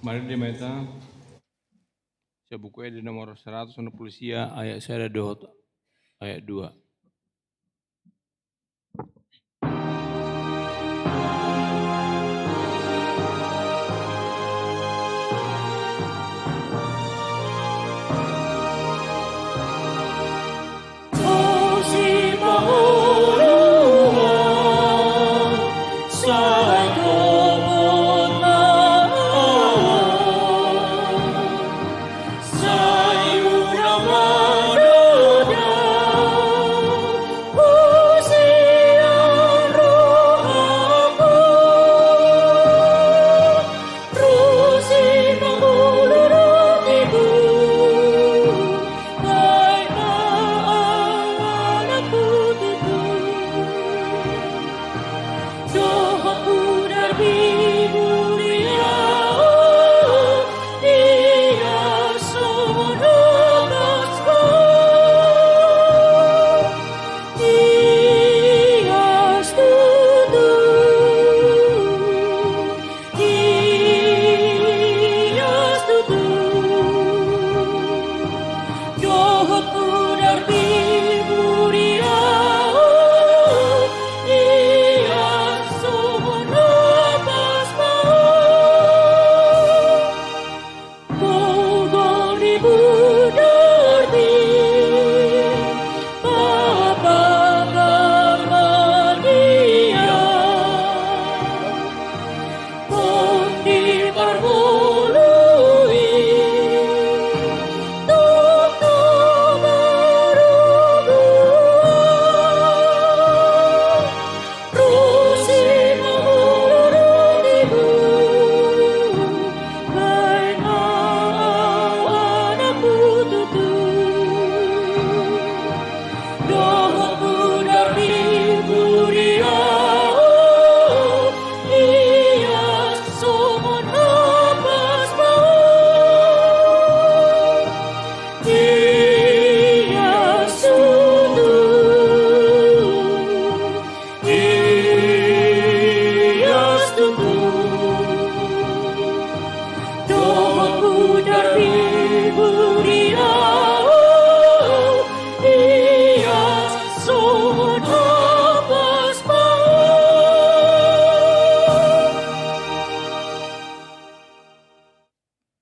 Speaker 1: Mari dimeta saya buku di nomor 100 polisia ayat saya dohot ayat 2.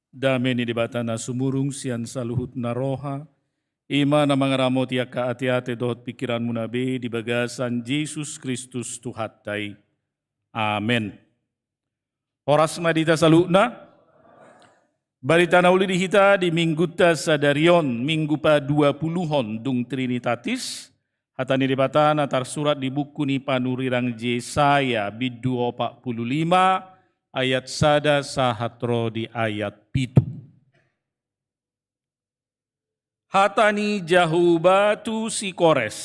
Speaker 6: Dameni di batana sumurung sian saluhut naroha. Ima na mangaramo tiak ka ati-ati dohot pikiran munabe di bagasan Yesus Kristus Tuhattai. Amen. Horas madita saluna. Barita nauli dihita di minggu ta sadarion, minggu pa 20-hon dung Trinitatis. Hatani di batana tar surat di buku ni panurirang Yesaya bidu 45 ayat sada sahatro di ayat pitu. Hatani jahuba tu si kores.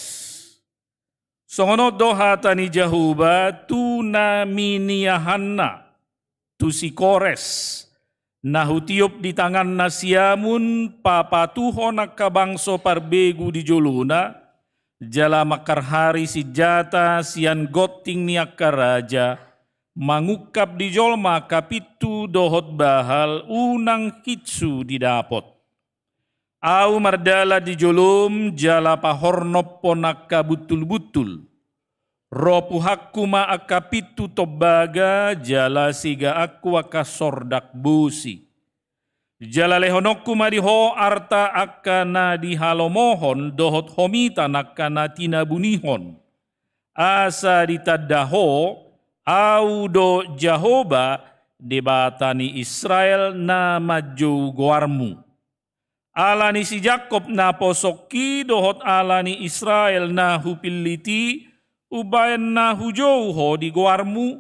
Speaker 6: Songono do hatani jahuba tu naminiahanna tu si kores. Nahutiop di tangan nasiamun papatuho nakabangso parbegu di joluna. Jala makar hari si jata sian goting niak karaja. Mangukap di jolma kapitu dohot bahal unang kitsu didapot. Au mardala di jolum jala pahornop ponaka butul-butul. Ropu hakuma akapitu tobaga jala siga aku akasordak busi. Jala lehonokku madiho arta akana dihalomohon dohot homita nakana tinabunihon. Asa ditadaho au do Jahoba debatani Israel na maju goarmu. Alani si Jakob na posoki dohot alani Israel na hupiliti ubayan na hujouho di goarmu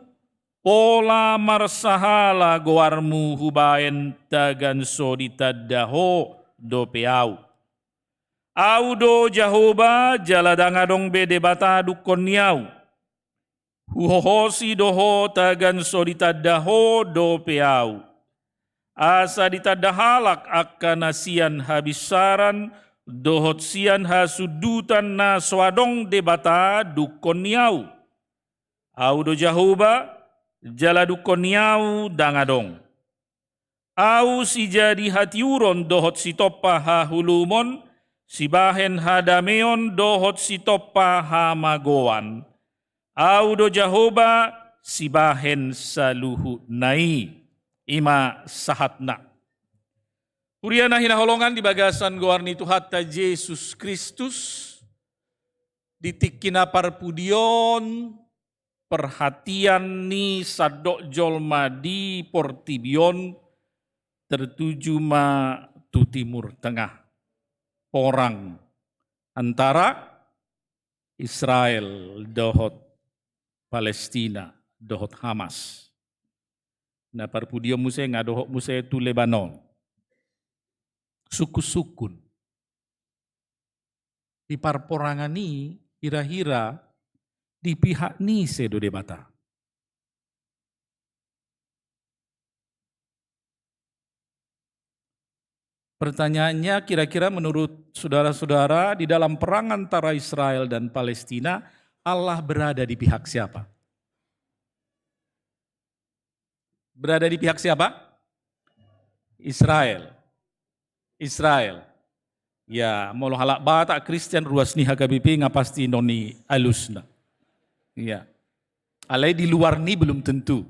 Speaker 6: pola marsahala goarmu hubayan taganso ditadaho do peau. Au do Jahoba jaladangadong bede bata dukon niau. Huhohosi doho taganso ditadaho do peau. Asa ditadahalak akan sian habisaran dohot sian hasudutan na swadong debata dukon niau. Au do Jahoba jala dukon niau dangadong. Au si jadi hatiuron dohot si topa hahulumon si bahen hadameon dohot si topa hamagoan. Au do Jahoba si bahen saluhu nai. Ima sahatna. Uriana hinaholongan di bagasan goarni Tuhatta Yesus Kristus. Ditikina parpudion. Perhatian ni sadok jolma di portibion. Tertuju ma tu timur tengah. Porang antara Israel dohot Palestina dohot Hamas. Na parpudio muse ngadohok muse tu Lebanon. Suku-sukun. Di parporangan ni hira-hira di pihak ni sedo debata. Pertanyaannya kira-kira menurut saudara-saudara di dalam perang antara Israel dan Palestina Allah berada di pihak siapa? Berada di pihak siapa? Israel. Israel. Ya, molo halak bata Kristen ruas ni HKBP ngapasti noni alusna. Ya. Alai di luar ni belum tentu.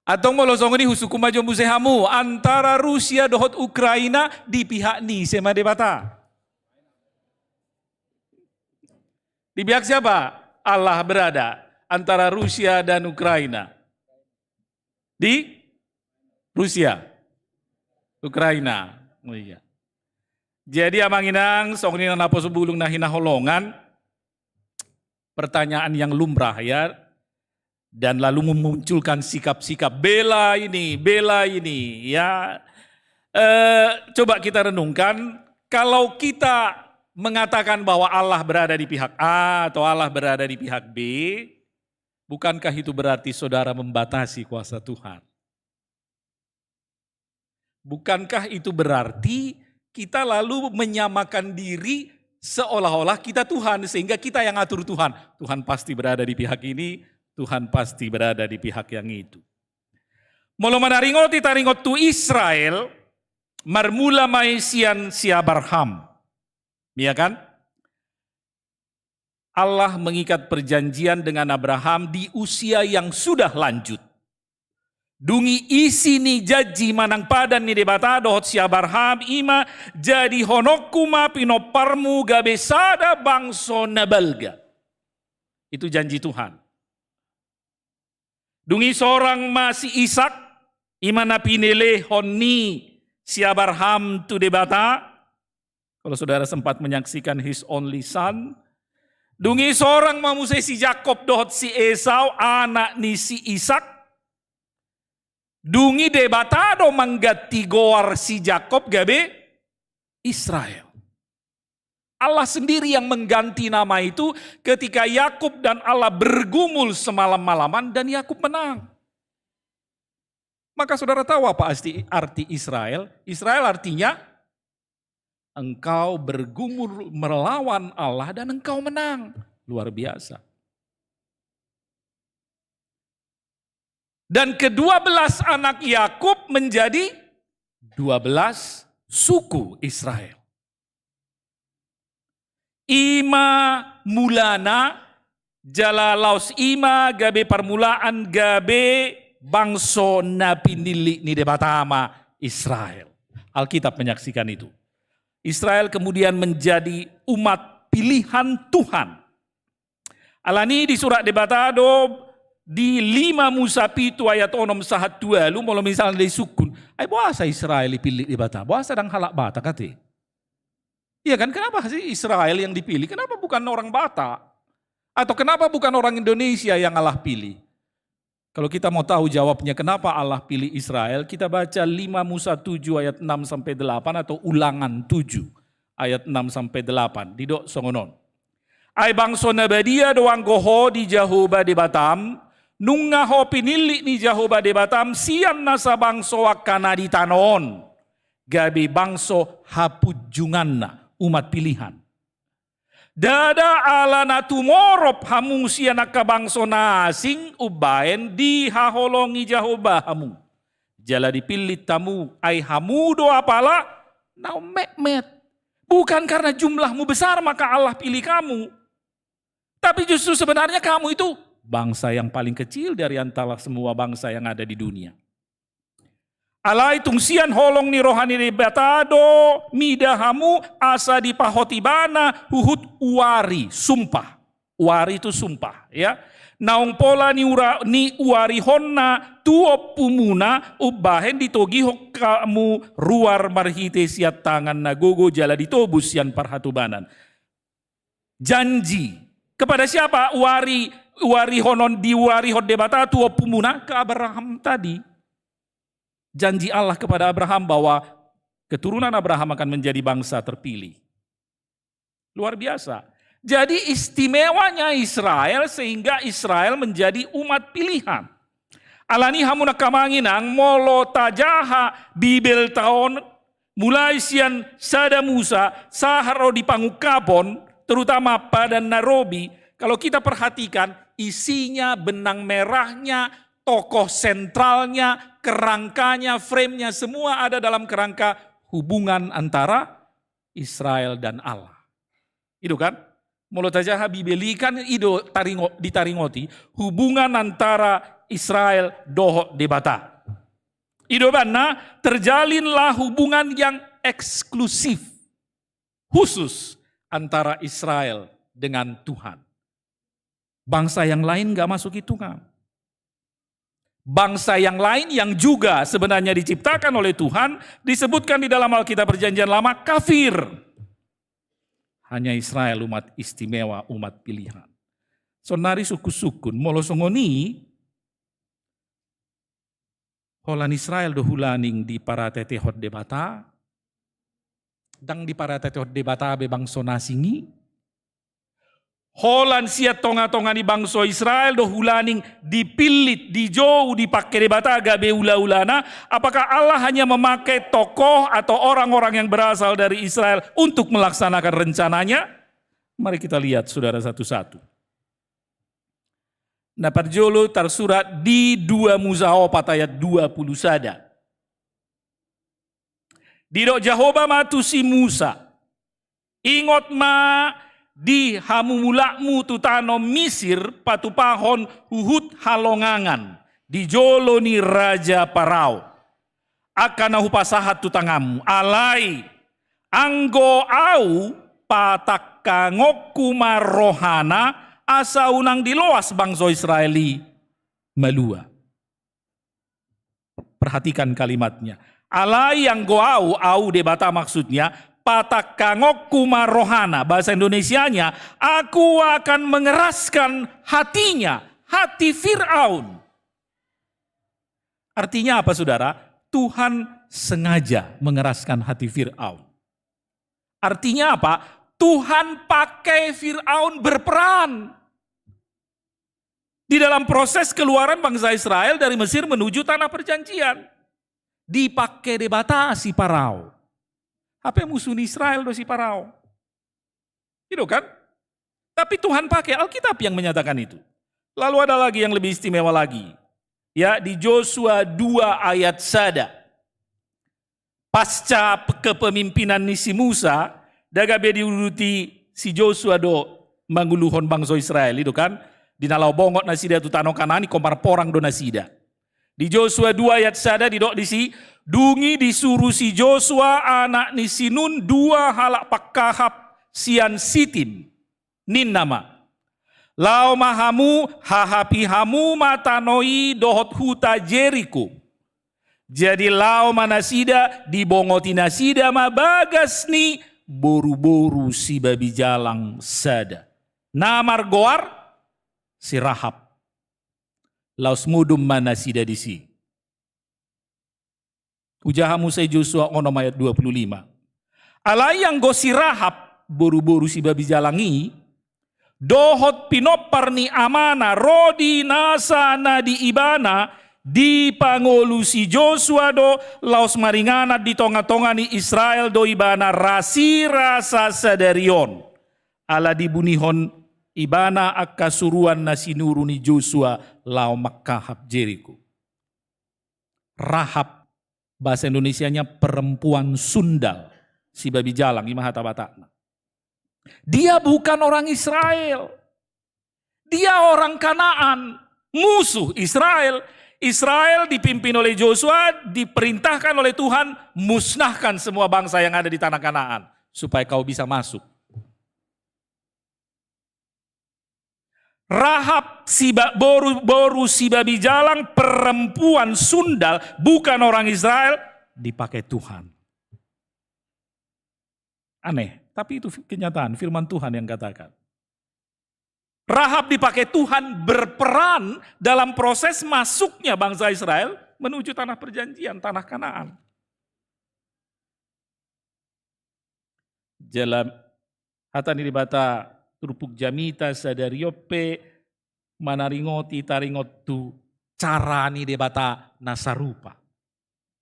Speaker 6: Atau molo songo ni husuku majo musehamu antara Rusia dohot Ukraina di pihak ni sema debata. Di pihak siapa? Allah berada antara Rusia dan Ukraina. Di Rusia, Ukraina. Oh iya. Jadi amanginang song ini napo sebulung nahina holongan. Pertanyaan yang lumrah ya. Dan lalu memunculkan sikap-sikap bela ini ya. Coba kita renungkan kalau kita mengatakan bahwa Allah berada di pihak A atau Allah berada di pihak B, bukankah itu berarti saudara membatasi kuasa Tuhan? Bukankah itu berarti kita lalu menyamakan diri seolah-olah kita Tuhan sehingga kita yang atur Tuhan. Tuhan pasti berada di pihak ini, Tuhan pasti berada di pihak yang itu. Molo manaringot itaringot tu Israel marmula maisian si Abraham. Ya kan? Allah mengikat perjanjian dengan Abraham di usia yang sudah lanjut. Dungi isi ni jaji manang padan ni debata dohot si Abraham ima jadi honokuma pinoparmu gabe sada bangso nabalga. Itu janji Tuhan. Dungi seorang masih Ishak ima na pinele honi si Abraham tu debata. Kalau saudara sempat menyaksikan his only son. Dungi seorang mamusai si Jakob dohot si Esau anak ni si Ishak. Dungi debatado manggati goar si Jakob gabe Israel. Allah sendiri yang mengganti nama itu ketika Yakub dan Allah bergumul semalam-malaman dan Yakub menang. Maka saudara tahu apa arti Israel? Israel artinya engkau bergumul melawan Allah dan engkau menang. Luar biasa. Dan ke-12 anak Yakub menjadi 12 suku Israel. Ima mulana jala laos ima gabe permulaan gabe bangso napi nili ni debatama Israel. Alkitab menyaksikan itu. Israel kemudian menjadi umat pilihan Tuhan. Alani di surat debatado di 5 Musa 7 ayat 6 sahat 2 lu mau misalnya dari sukun ay bahasa Israel dipilih di bata bahasa dan halak bata kate iya kan kenapa sih Israel yang dipilih kenapa bukan orang Bata atau kenapa bukan orang Indonesia yang Allah pilih kalau kita mau tahu jawabnya kenapa Allah pilih Israel kita baca 5 Musa 7 ayat 6 sampai 8 atau Ulangan 7 ayat 6 sampai 8 didok songonon ay bangso nabadia doang goho di Jahoba di Batam nunga ho pinili ni Jahoba de Batam sian nasa bangso wakana di tanon gabi bangso hapujunganna umat pilihan dada ala natumorop hamu sian ka bangso nasing ubaen di haholongi Jahoba hamu jala dipilih tamu ai hamu do apala nau mekmet bukan karena jumlahmu besar maka Allah pilih kamu tapi justru sebenarnya kamu itu bangsa yang paling kecil dari antara semua bangsa yang ada di dunia. Alai tungsian holong ni rohani rebatado midahamu asa di pahotibana huhut uari sumpah. Uari itu sumpah ya. Naung pola ni uari honna tuo pumuna ubahen ditogi kamu ruar marhite siat tangan nagogo jala ditobus yan parhatubanan. Janji kepada siapa? Uari honon di uari hon debata tuo pumuna ke Abraham tadi. Janji Allah kepada Abraham bahwa keturunan Abraham akan menjadi bangsa terpilih. Luar biasa. Jadi istimewanya Israel sehingga Israel menjadi umat pilihan. Alani hamuna kamanginang molo tajaha bibel tahun mulai sian sada Musa saharo di pangukapon terutama pada Nairobi. Kalau kita perhatikan isinya benang merahnya, tokoh sentralnya, kerangkanya, framenya semua ada dalam kerangka hubungan antara Israel dan Allah. Itu kan? Molotajaha bibeli kan itu ditaringoti hubungan antara Israel doho debata. Itu mana terjalinlah hubungan yang eksklusif, khusus antara Israel dengan Tuhan. Bangsa yang lain gak masuk hitungan. Bangsa yang lain yang juga sebenarnya diciptakan oleh Tuhan disebutkan di dalam Alkitab Perjanjian Lama kafir. Hanya Israel umat istimewa, umat pilihan. Sonari suku sukun molosongoni holan Israel dohulaning di para tetehot debata dang di para tetehot debata bebang sonasingi holan siat tonga-tonga di bangso Israel dohulaning dipilit, dijauh, dipakai debata agabe ula-ulana. Apakah Allah hanya memakai tokoh atau orang-orang yang berasal dari Israel untuk melaksanakan rencananya? Mari kita lihat saudara satu-satu. Nah parjolo tersurat di 2 Musa 4 ayat 20 sada. Didok Jahoba matusi Musa. Ingot ma di hamumulakmu tutano Misir patupahon huhut halongangan. dijolo ni Raja Parao. Akan hupasahat tu tangamu, alai anggo au patakangokku marohana asa unang diloas bangsa Israeli malua. Perhatikan kalimatnya. Alai anggo au debata maksudnya, patakangokku marohana, bahasa Indonesianya, aku akan mengeraskan hatinya, hati Fir'aun. Artinya apa saudara? Tuhan sengaja mengeraskan hati Fir'aun. Artinya apa? Tuhan pakai Fir'aun berperan di dalam proses keluaran bangsa Israel dari Mesir menuju tanah perjanjian. Dipakai debata si Parao. Apa yang musuh Israel do si Parao? Itu kan? Tapi Tuhan pakai, Alkitab yang menyatakan itu. Lalu ada lagi yang lebih istimewa lagi. Ya, di Yosua 2 ayat 1. Pasca kepemimpinan si Musa, dagabe diuruti si Yosua do manguluhon bangsa Israel itu kan. Di nalau bongot nasida tu tano kanani komar porang do nasida. Di Yosua 2 ayat 1 didok disi, dungi disuruh si Yosua anak ni Sinun 2 halak pakkahap sian sitim. Nin nama. Lau mahamu hahapihamu matanoi dohot huta Jericho. Jadi lau manasida dibongoti nasida mabagas ni boru-boru si babi jalang sada. Namar goar si Rahab. Laus mudum manasida disi. Ujahamu say Joshua onom ayat 25. Alayang go si Rahab boru-boru si babi jalangi dohot pinopar ni amana rodi nasa na di ibana di pangolu si Joshua do laos maringanat di tonga-tonga ni Israel do ibana rasi rasa sadarion ala dibunihon ibana akka suruan na sinuru ni Joshua lao makkahap Jericho. Rahab bahasa Indonesianya perempuan sundal si babi jalang imahata batakna. Dia bukan orang Israel. Dia orang Kanaan, musuh Israel. Israel dipimpin oleh Joshua, diperintahkan oleh Tuhan, musnahkan semua bangsa yang ada di tanah Kanaan. Supaya kau bisa masuk. Rahab boru si babi jalang, perempuan sundal, bukan orang Israel, dipakai Tuhan. Aneh. Tapi itu kenyataan, firman Tuhan yang katakan. Rahab dipakai Tuhan berperan dalam proses masuknya bangsa Israel menuju tanah perjanjian, tanah Kanaan. Jalan hatani dibata turpuk jamita sadariope manaringoti taringotu carani debata nasarupa.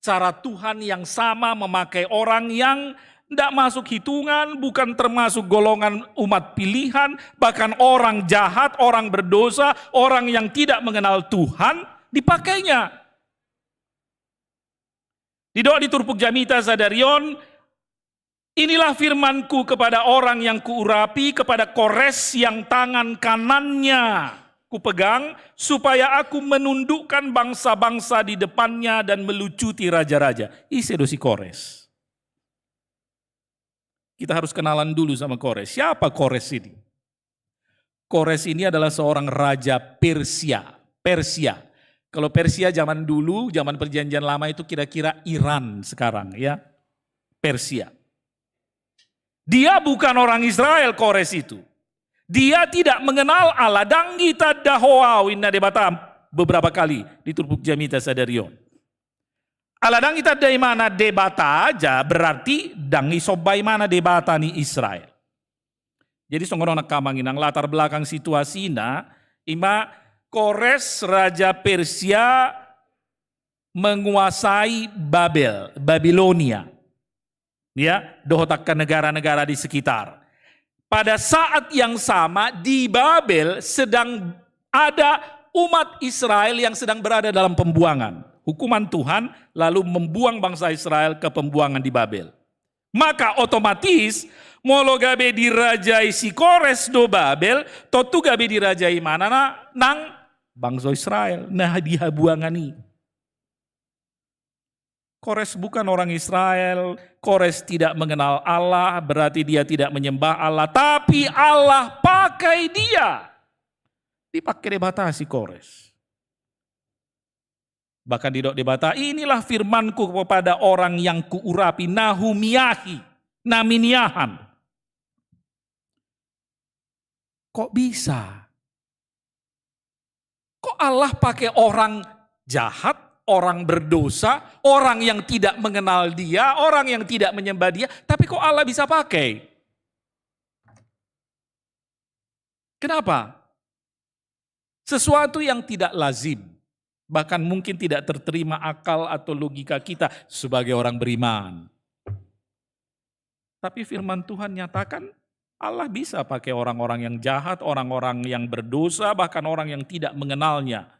Speaker 6: Cara Tuhan yang sama memakai orang yang tidak masuk hitungan, bukan termasuk golongan umat pilihan, bahkan orang jahat, orang berdosa, orang yang tidak mengenal Tuhan, dipakainya. Di doa di Turpuk Jamita Sadarion, inilah firmanku kepada orang yang kuurapi, kepada Kores yang tangan kanannya kupegang, supaya aku menundukkan bangsa-bangsa di depannya dan melucuti raja-raja. Isedosi Kores. Kita harus kenalan dulu sama Kores. Siapa Kores ini? Kores ini adalah seorang raja Persia. Kalau Persia zaman dulu, zaman perjanjian lama itu kira-kira Iran sekarang ya. Persia. Dia bukan orang Israel Kores itu. Dia tidak mengenal Allah. Danggita dahoa inna debatam beberapa kali di Turpuk Jamita Sadarion. Aladang kita dari mana debata aja berarti dangi sobai mana debata ni Israel. Jadi songono nak kamanginang latar belakang situasinya ima Kores raja Persia menguasai Babilonia. Ya, dohotakkan negara-negara di sekitar. Pada saat yang sama di Babel sedang ada umat Israel yang sedang berada dalam pembuangan. Hukuman Tuhan lalu membuang bangsa Israel ke pembuangan di Babel. Maka otomatis molo gabe dirajai si Kores do Babel, totu gabe dirajai mana nang bangsa Israel. Nah dihabuangani. Kores bukan orang Israel, Kores tidak mengenal Allah, berarti dia tidak menyembah Allah. Tapi Allah pakai dia. Dipakai dibatasi Kores. Bahkan di debata, inilah firmanku kepada orang yang kuurapi, nahumiahi, naminiahan. Kok bisa? Kok Allah pakai orang jahat, orang berdosa, orang yang tidak mengenal dia, orang yang tidak menyembah dia, tapi kok Allah bisa pakai? Kenapa? Sesuatu yang tidak lazim, bahkan mungkin tidak terterima akal atau logika kita sebagai orang beriman. Tapi firman Tuhan nyatakan Allah bisa pakai orang-orang yang jahat, orang-orang yang berdosa, bahkan orang yang tidak mengenalnya.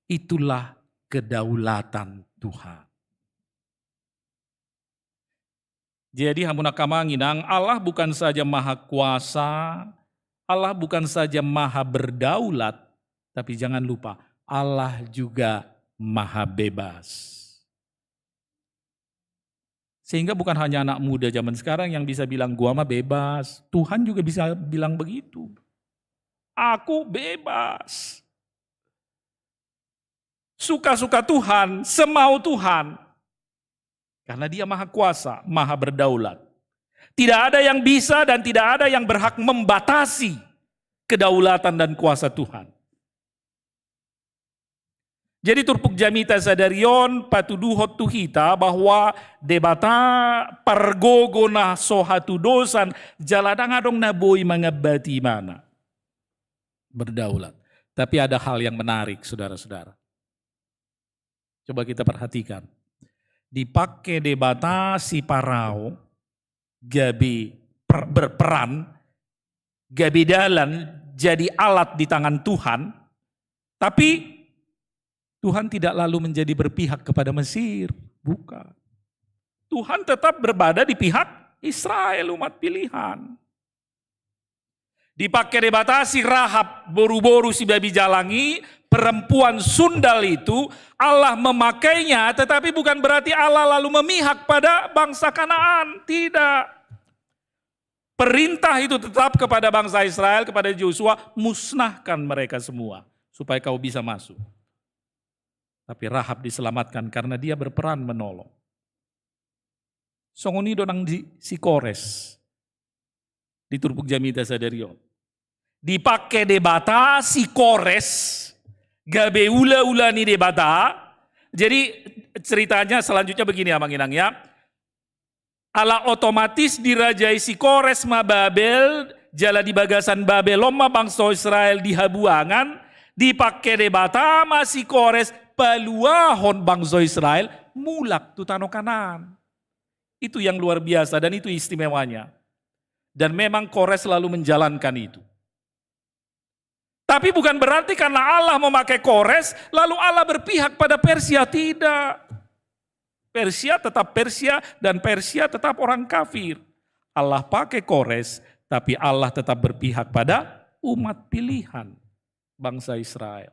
Speaker 6: Itulah kedaulatan Tuhan. Jadi hampuna kamanginang, Allah bukan saja maha kuasa, Allah bukan saja maha berdaulat, tapi jangan lupa Allah juga maha bebas. Sehingga bukan hanya anak muda zaman sekarang yang bisa bilang gua mah bebas, Tuhan juga bisa bilang begitu. Aku bebas. Suka-suka Tuhan, semau Tuhan. Karena dia maha kuasa, maha berdaulat. Tidak ada yang bisa dan tidak ada yang berhak membatasi kedaulatan dan kuasa Tuhan. Jadi turpuk jamita sadarion patuduhot tuhita bahwa debata pargogona sohatu dosan jaladang adong naboi mangabati mana. Berdaulat. Tapi ada hal yang menarik saudara-saudara. Coba kita perhatikan. Dipakai debata si Parao, gabi berperan, gabi dalan jadi alat di tangan Tuhan, tapi Tuhan tidak lalu menjadi berpihak kepada Mesir, bukan. Tuhan tetap berada di pihak Israel, umat pilihan. Dipakai debatasi Rahab, boru-boru si babi jalangi, perempuan sundal itu, Allah memakainya, tetapi bukan berarti Allah lalu memihak pada bangsa Kanaan, tidak. Perintah itu tetap kepada bangsa Israel, kepada Yosua, musnahkan mereka semua, supaya kau bisa masuk. Tapi Rahab diselamatkan karena dia berperan menolong. Songoni donang di si Kores, di turpuk jamita sadarion. Dipakai debata si Kores, gabe ula-ula ni debata. Jadi ceritanya selanjutnya begini ya Manginang ya. Allah otomatis dirajai si Kores ma Babel, jala di bagasan Babel, lomma bangsa Israel di habuangan, dipakai debata ma si Kores, paluahon bangsa Israel, mulak tutano kanan. Itu yang luar biasa dan itu istimewanya. Dan memang Kores selalu menjalankan itu. Tapi bukan berarti karena Allah memakai Kores, lalu Allah berpihak pada Persia, tidak. Persia tetap Persia dan Persia tetap orang kafir. Allah pakai Kores, tapi Allah tetap berpihak pada umat pilihan bangsa Israel.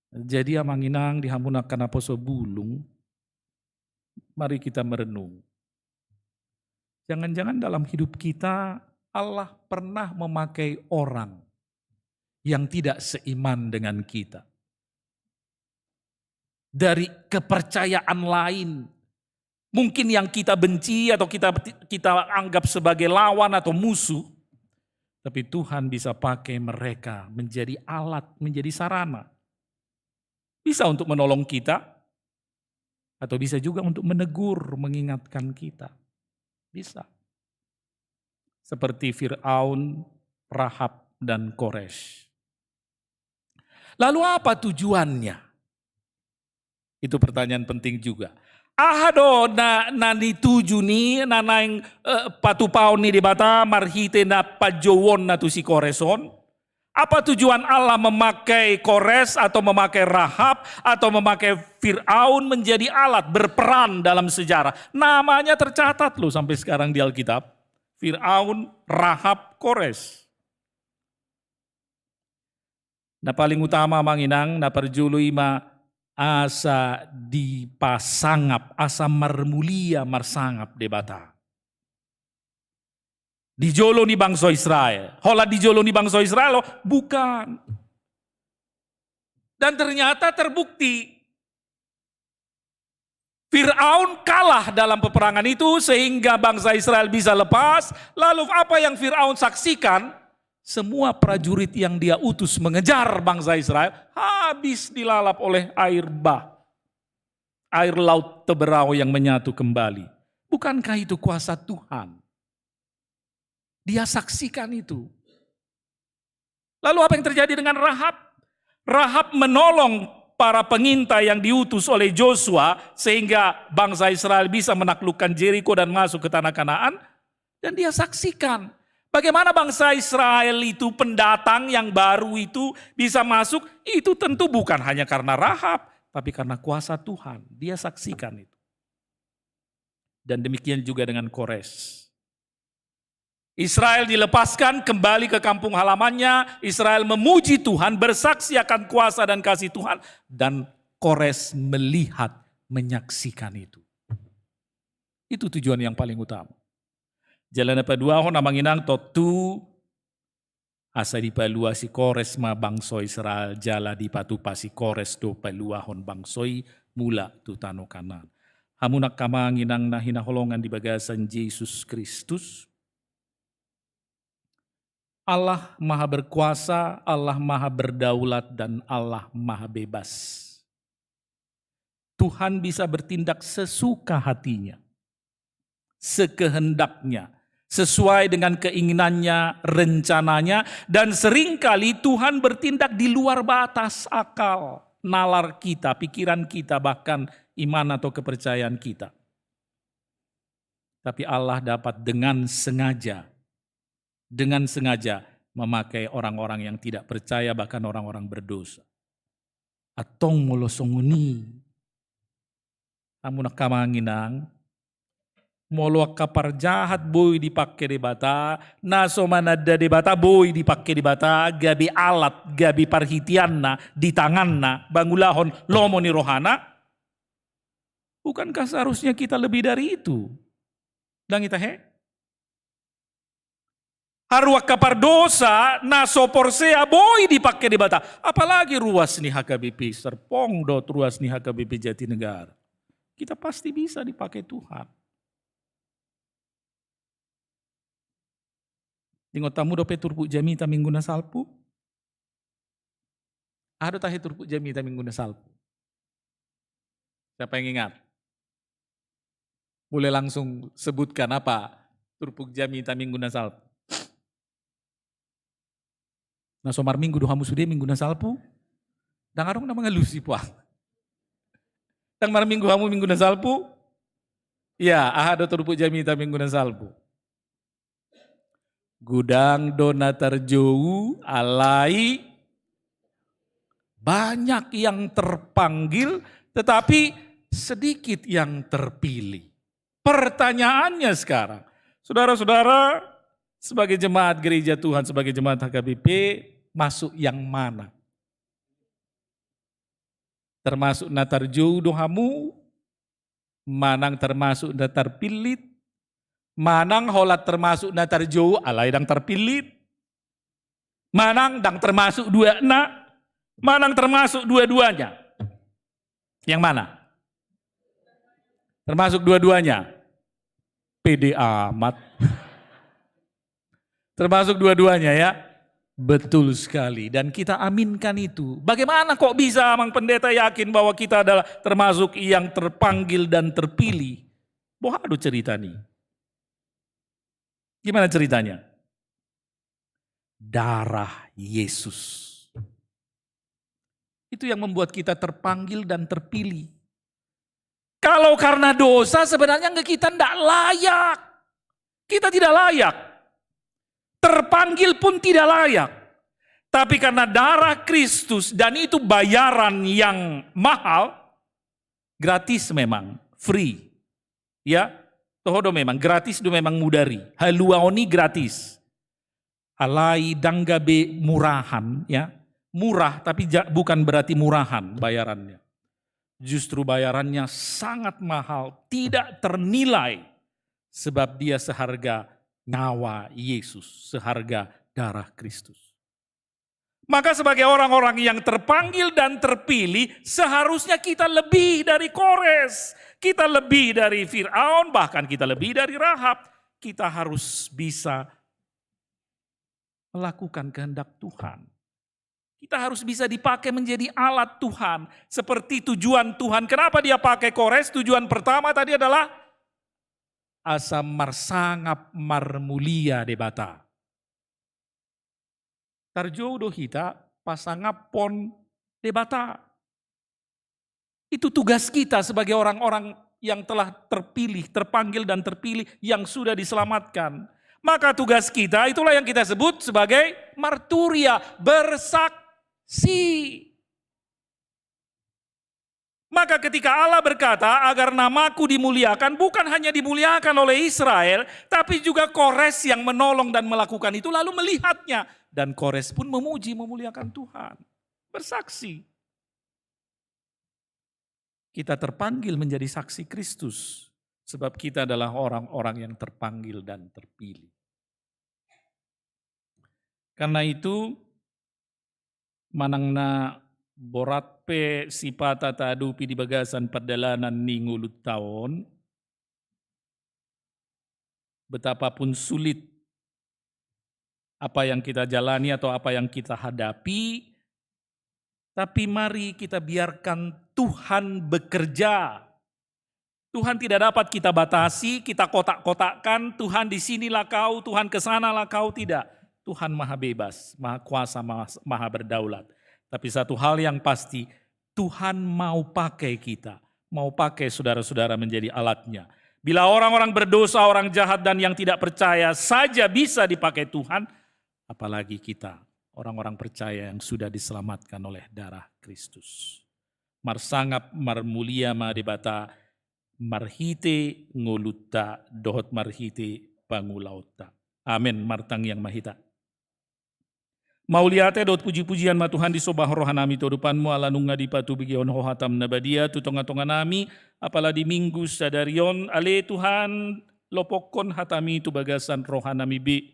Speaker 6: Jadi amanginang dihampunakan aposo bulung, mari kita merenung. Jangan-jangan dalam hidup kita Allah pernah memakai orang yang tidak seiman dengan kita. Dari kepercayaan lain, mungkin yang kita benci atau kita anggap sebagai lawan atau musuh, tapi Tuhan bisa pakai mereka menjadi alat, menjadi sarana. Bisa untuk menolong kita, atau bisa juga untuk menegur, mengingatkan kita. Bisa. Seperti Fir'aun, Rahab, dan Kores. Lalu apa tujuannya? Itu pertanyaan penting juga. Ahado na ni tuju ni na naing patupaon ni debata marhite na pajowon na tu si Koreson. Apa tujuan Allah memakai Kores atau memakai Rahab atau memakai Fir'aun menjadi alat berperan dalam sejarah? Namanya tercatat loh sampai sekarang di Alkitab. Fir'aun, Rahab, Kores. Na paling utama manginang na parjulo ima asa dipasangap, asa marmulia marsangap debata. Dijolo ni bangsa Israel. Hola dijolo ni bangsa Israel? Bukan. Dan ternyata terbukti Fir'aun kalah dalam peperangan itu sehingga bangsa Israel bisa lepas. Lalu apa yang Fir'aun saksikan? Semua prajurit yang dia utus mengejar bangsa Israel habis dilalap oleh air bah. Air laut Teberau yang menyatu kembali. Bukankah itu kuasa Tuhan? Dia saksikan itu. Lalu apa yang terjadi dengan Rahab? Rahab menolong para pengintai yang diutus oleh Joshua sehingga bangsa Israel bisa menaklukkan Jericho dan masuk ke tanah Kanaan. Dan dia saksikan bagaimana bangsa Israel itu, pendatang yang baru itu bisa masuk. Itu tentu bukan hanya karena Rahab, tapi karena kuasa Tuhan. Dia saksikan itu. Dan demikian juga dengan Kores. Israel dilepaskan kembali ke kampung halamannya. Israel memuji Tuhan, bersaksi akan kuasa dan kasih Tuhan. Dan Kores melihat, menyaksikan itu. Itu tujuan yang paling utama. Jalan apa dua ho namanginang totu asa di palua si Kores ma bangso Israel jala di patupa si Kores do palua hon bangsoi mula tu tano kanan. Hamunak kamanginang na hinaholongan di bagasan Yesus Kristus. Allah maha berkuasa, Allah maha berdaulat, dan Allah maha bebas. Tuhan bisa bertindak sesuka hatinya, sekehendaknya, sesuai dengan keinginannya, rencananya, dan seringkali Tuhan bertindak di luar batas akal, nalar kita, pikiran kita, bahkan iman atau kepercayaan kita. Tapi Allah dapat dengan sengaja memakai orang-orang yang tidak percaya, bahkan orang-orang berdosa. Atong molosonguni. Amun kamanginang, molo kapar jahat boy dipakai di bata, naso manada di bata boy dipakai di bata, gabi alat, gabi parhitianna, di tanganna, bangulahon lomo ni rohana. Bukankah seharusnya kita lebih dari itu? Dan kita Harwak kapar dosa, naso porsea boy dipakai di bata. Apalagi ruas nih HKBP Serpong dot ruas nih HKBP Jatinegara. Kita pasti bisa dipakai Tuhan. Tengok tamu dope turpu jamita minggu na salpu. Ada tahi turpu jamita minggu na salpu. Siapa yang ingat? Boleh langsung sebutkan apa turpu jamita minggu na salpu. Nah somar minggu dohamu sudah minggu na salpu. Dan arong na mga lusi po. Tang mar minggu hamu minggu na salpu. Ya, ahado turpu jamita minggu na salpu. Gudang donatar jauh alai. Banyak yang terpanggil tetapi sedikit yang terpilih. Pertanyaannya sekarang, saudara-saudara, sebagai jemaat gereja Tuhan, sebagai jemaat HKBP, masuk yang mana? Termasuk natar jauh dohamu, manang termasuk natar pilit, manang holat termasuk natar jauh alai dang terpilit, manang dang termasuk dua na, manang termasuk dua-duanya. Yang mana? Termasuk dua-duanya. Pede amat. Termasuk dua-duanya ya. Betul sekali. Dan kita aminkan itu. Bagaimana kok bisa Mang Pendeta yakin bahwa kita adalah termasuk yang terpanggil dan terpilih? Bohado cerita nih. Gimana ceritanya? Darah Yesus. Itu yang membuat kita terpanggil dan terpilih. Kalau karena dosa sebenarnya kita tidak layak. Kita tidak layak. Terpanggil pun tidak layak. Tapi karena darah Kristus dan itu bayaran yang mahal, gratis memang, free. Ya, tohodo memang gratis, itu memang mudari. Haluaoni gratis. Alai danggabe murahan, ya. murah, tapi bukan berarti murahan bayarannya. Justru bayarannya sangat mahal, tidak ternilai. Sebab dia seharga nyawa Yesus, seharga darah Kristus. Maka sebagai orang-orang yang terpanggil dan terpilih, seharusnya kita lebih dari Kores. Kita lebih dari Fir'aun, bahkan kita lebih dari Rahab. Kita harus bisa melakukan kehendak Tuhan. Kita harus bisa dipakai menjadi alat Tuhan. Seperti tujuan Tuhan. Kenapa dia pakai Kores? Tujuan pertama tadi adalah asa marsangap marmulia debata. Tarjodoh hita pasangapon debata. Itu tugas kita sebagai orang-orang yang telah terpilih, terpanggil dan terpilih, yang sudah diselamatkan. Maka tugas kita itulah yang kita sebut sebagai marturia, bersaksi. Maka ketika Allah berkata agar namaku dimuliakan, bukan hanya dimuliakan oleh Israel, tapi juga Kores yang menolong dan melakukan itu lalu melihatnya. Dan Kores pun memuji, memuliakan Tuhan. Bersaksi. Kita terpanggil menjadi saksi Kristus. Sebab kita adalah orang-orang yang terpanggil dan terpilih. Karena itu, manangna borat pe sipata tadupi di bagasan perdalanan ningulut tahun, betapapun sulit apa yang kita jalani atau apa yang kita hadapi, tapi mari kita biarkan Tuhan bekerja. Tuhan tidak dapat kita batasi, kita kotak-kotakkan, Tuhan di sinilah kau, Tuhan kesanalah kau, tidak. Tuhan maha bebas, maha kuasa, maha berdaulat. Tapi satu hal yang pasti, Tuhan mau pakai kita, mau pakai saudara-saudara menjadi alatnya. Bila orang-orang berdosa, orang jahat dan yang tidak percaya saja bisa dipakai Tuhan, apalagi kita, orang-orang percaya yang sudah diselamatkan oleh darah Kristus. Marsangap marmulia madebata, marhite ngoluta dohot marhite pangulauta. Amin, martang yang mahita. Mauliate dot puji-pujian ma Tuhan di sobah rohanami todupanmu ala nunga di patu bigion hohatam nabadia tutonga-tonga nami apala di minggu sadarion ale Tuhan lopokon hatami tu bagasan rohanami bi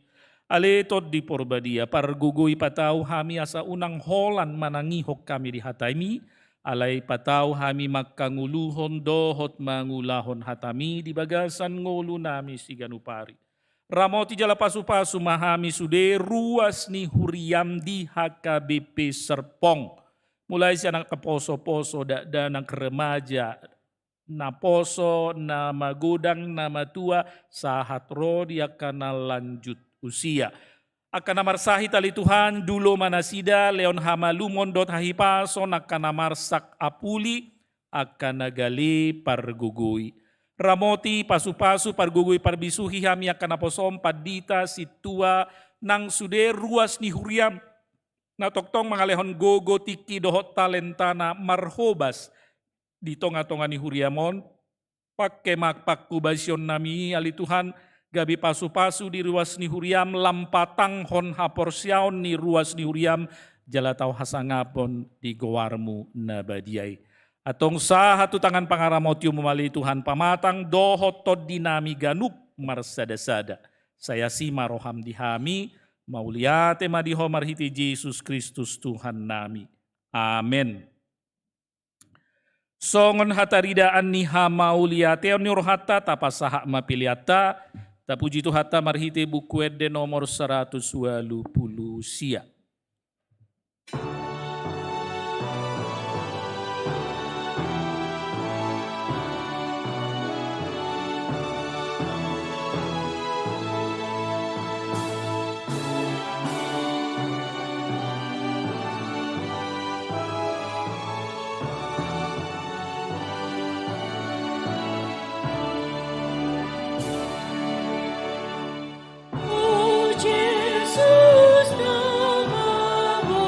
Speaker 6: ale tot di porbadia pargugui patau hami asa unang holan manangihok kami di hatami alai patau hami makanguluhon dohot mangulahon hatami di bagasan ngolu nami siganupari. Ramoti jala pasu-pasu mahami sude ruas ni huriam di HKBP Serpong. Mulai si anak keposo-poso dan anak remaja. Na poso, nama gudang, nama tua, sahat rodi akan lanjut usia. Akan namarsahi tali Tuhan dulu manasida, leon hamalumon dot hahipason akan namarsak apuli, akan nagali pargugui. Ramoti pasu-pasu pargugui parbisuhi hami akan naposom padita situa nang sude ruas ni huriam na toktong mangalehon gogo tiki dohot talentana marhobas di tonga-tonga ni huriamon pakai makpak kubasyon nami ali Tuhan gabi pasu-pasu di ruas ni huriam lampatang hon haporsyaon ni ruas ni huriam jalatau hasangapon di gowarmu nabadiai. Atong sa hatu tangan pangaramotium memali Tuhan pamatang dohot tod dinami ganup marsada-sada. Saya si maroham dihami mauliate madiho marhiti Yesus Kristus Tuhan nami. Amin. Songon hataridaan niha mauliate onurhata tapasahak mapiliata tapuji tu hata marhiti bukuede nomor 120 sia.
Speaker 2: Oh Jesus, namamu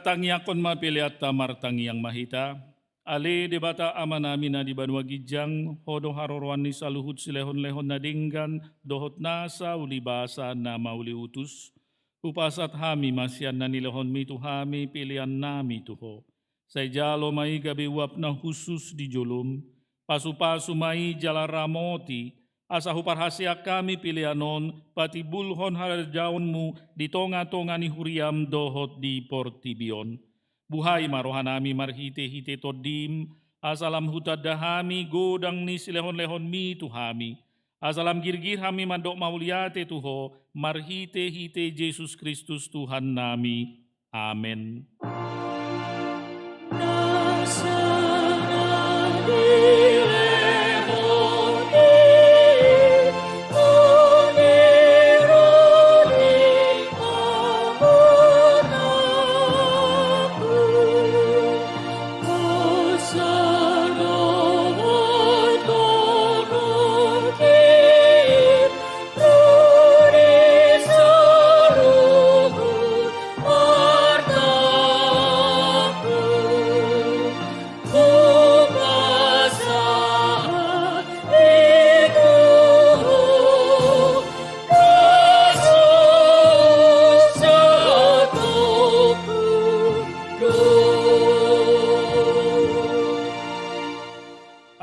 Speaker 6: tangi akon mapiliat tamar tangi yang mahita. Ale debata amanami na di Banua Gijang, hodo harorwan ni saluhut silehon-lehon na dinggan, dohot nasa ulibasa na mauli utus. Upasat hami masyan na nilehon mi tuhami pilihan nami tuho. Say jalo mai gabi wap na khusus di julum, pasu-pasu mai jala ramoti, asa huparhasia kami pilihanon, pati bulhon harjaunmu di tonga-tonga ni huriam dohot di portibion. Buhay marohanami marhite-hite todim, asalam hutadahami godang ni silehon-lehon mi tuhami. Asalam girgir hami mandok mauliate tuho, marhite-hite Yesus Kristus Tuhan nami. Amen.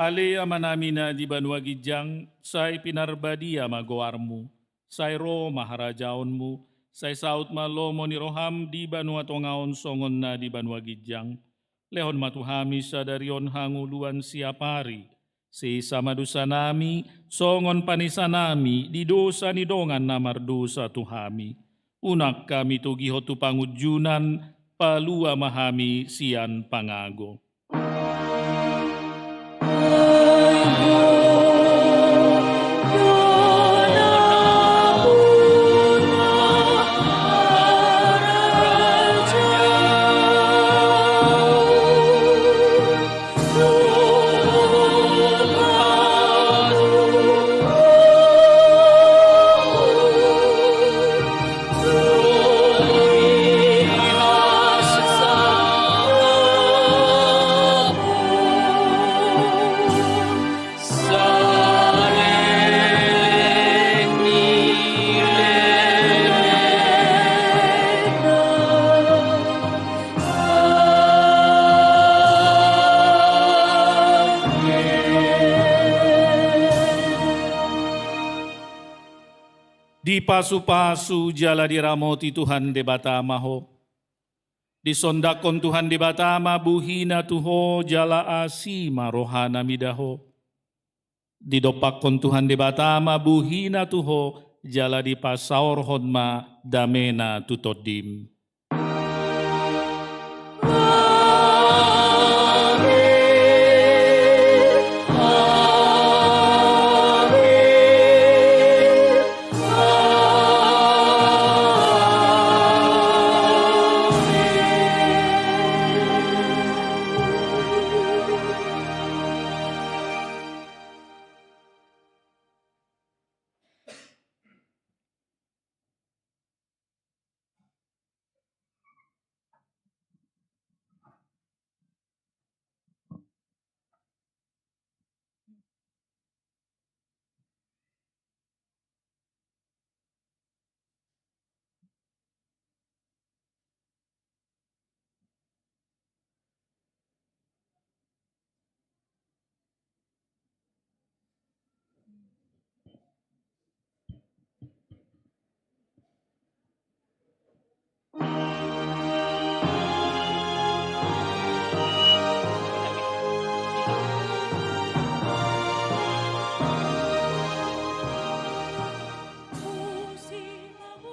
Speaker 6: Ale amanamina di Banua Gijang, say pinarbadia magoarmu, say ro maharajaonmu, say saut malomo ni roham di Banua Tongaon songon na di Banua Gijang, lehon matuhami sadarion hanguluan siapari, si samadusa nami, songon panisanami, di dosa ni dongan namar dosa tuhami, unak kami tugiho tu pangujunan, palua mahami sian pangago. Di pasu-pasu jala diramoti Tuhan de Batama ho. Di sondakon Tuhan de Batama buhina tuho jala asima rohana midaho. Di dopakon Tuhan de Batama buhina tuho jala di pasaor honma damena tutodim.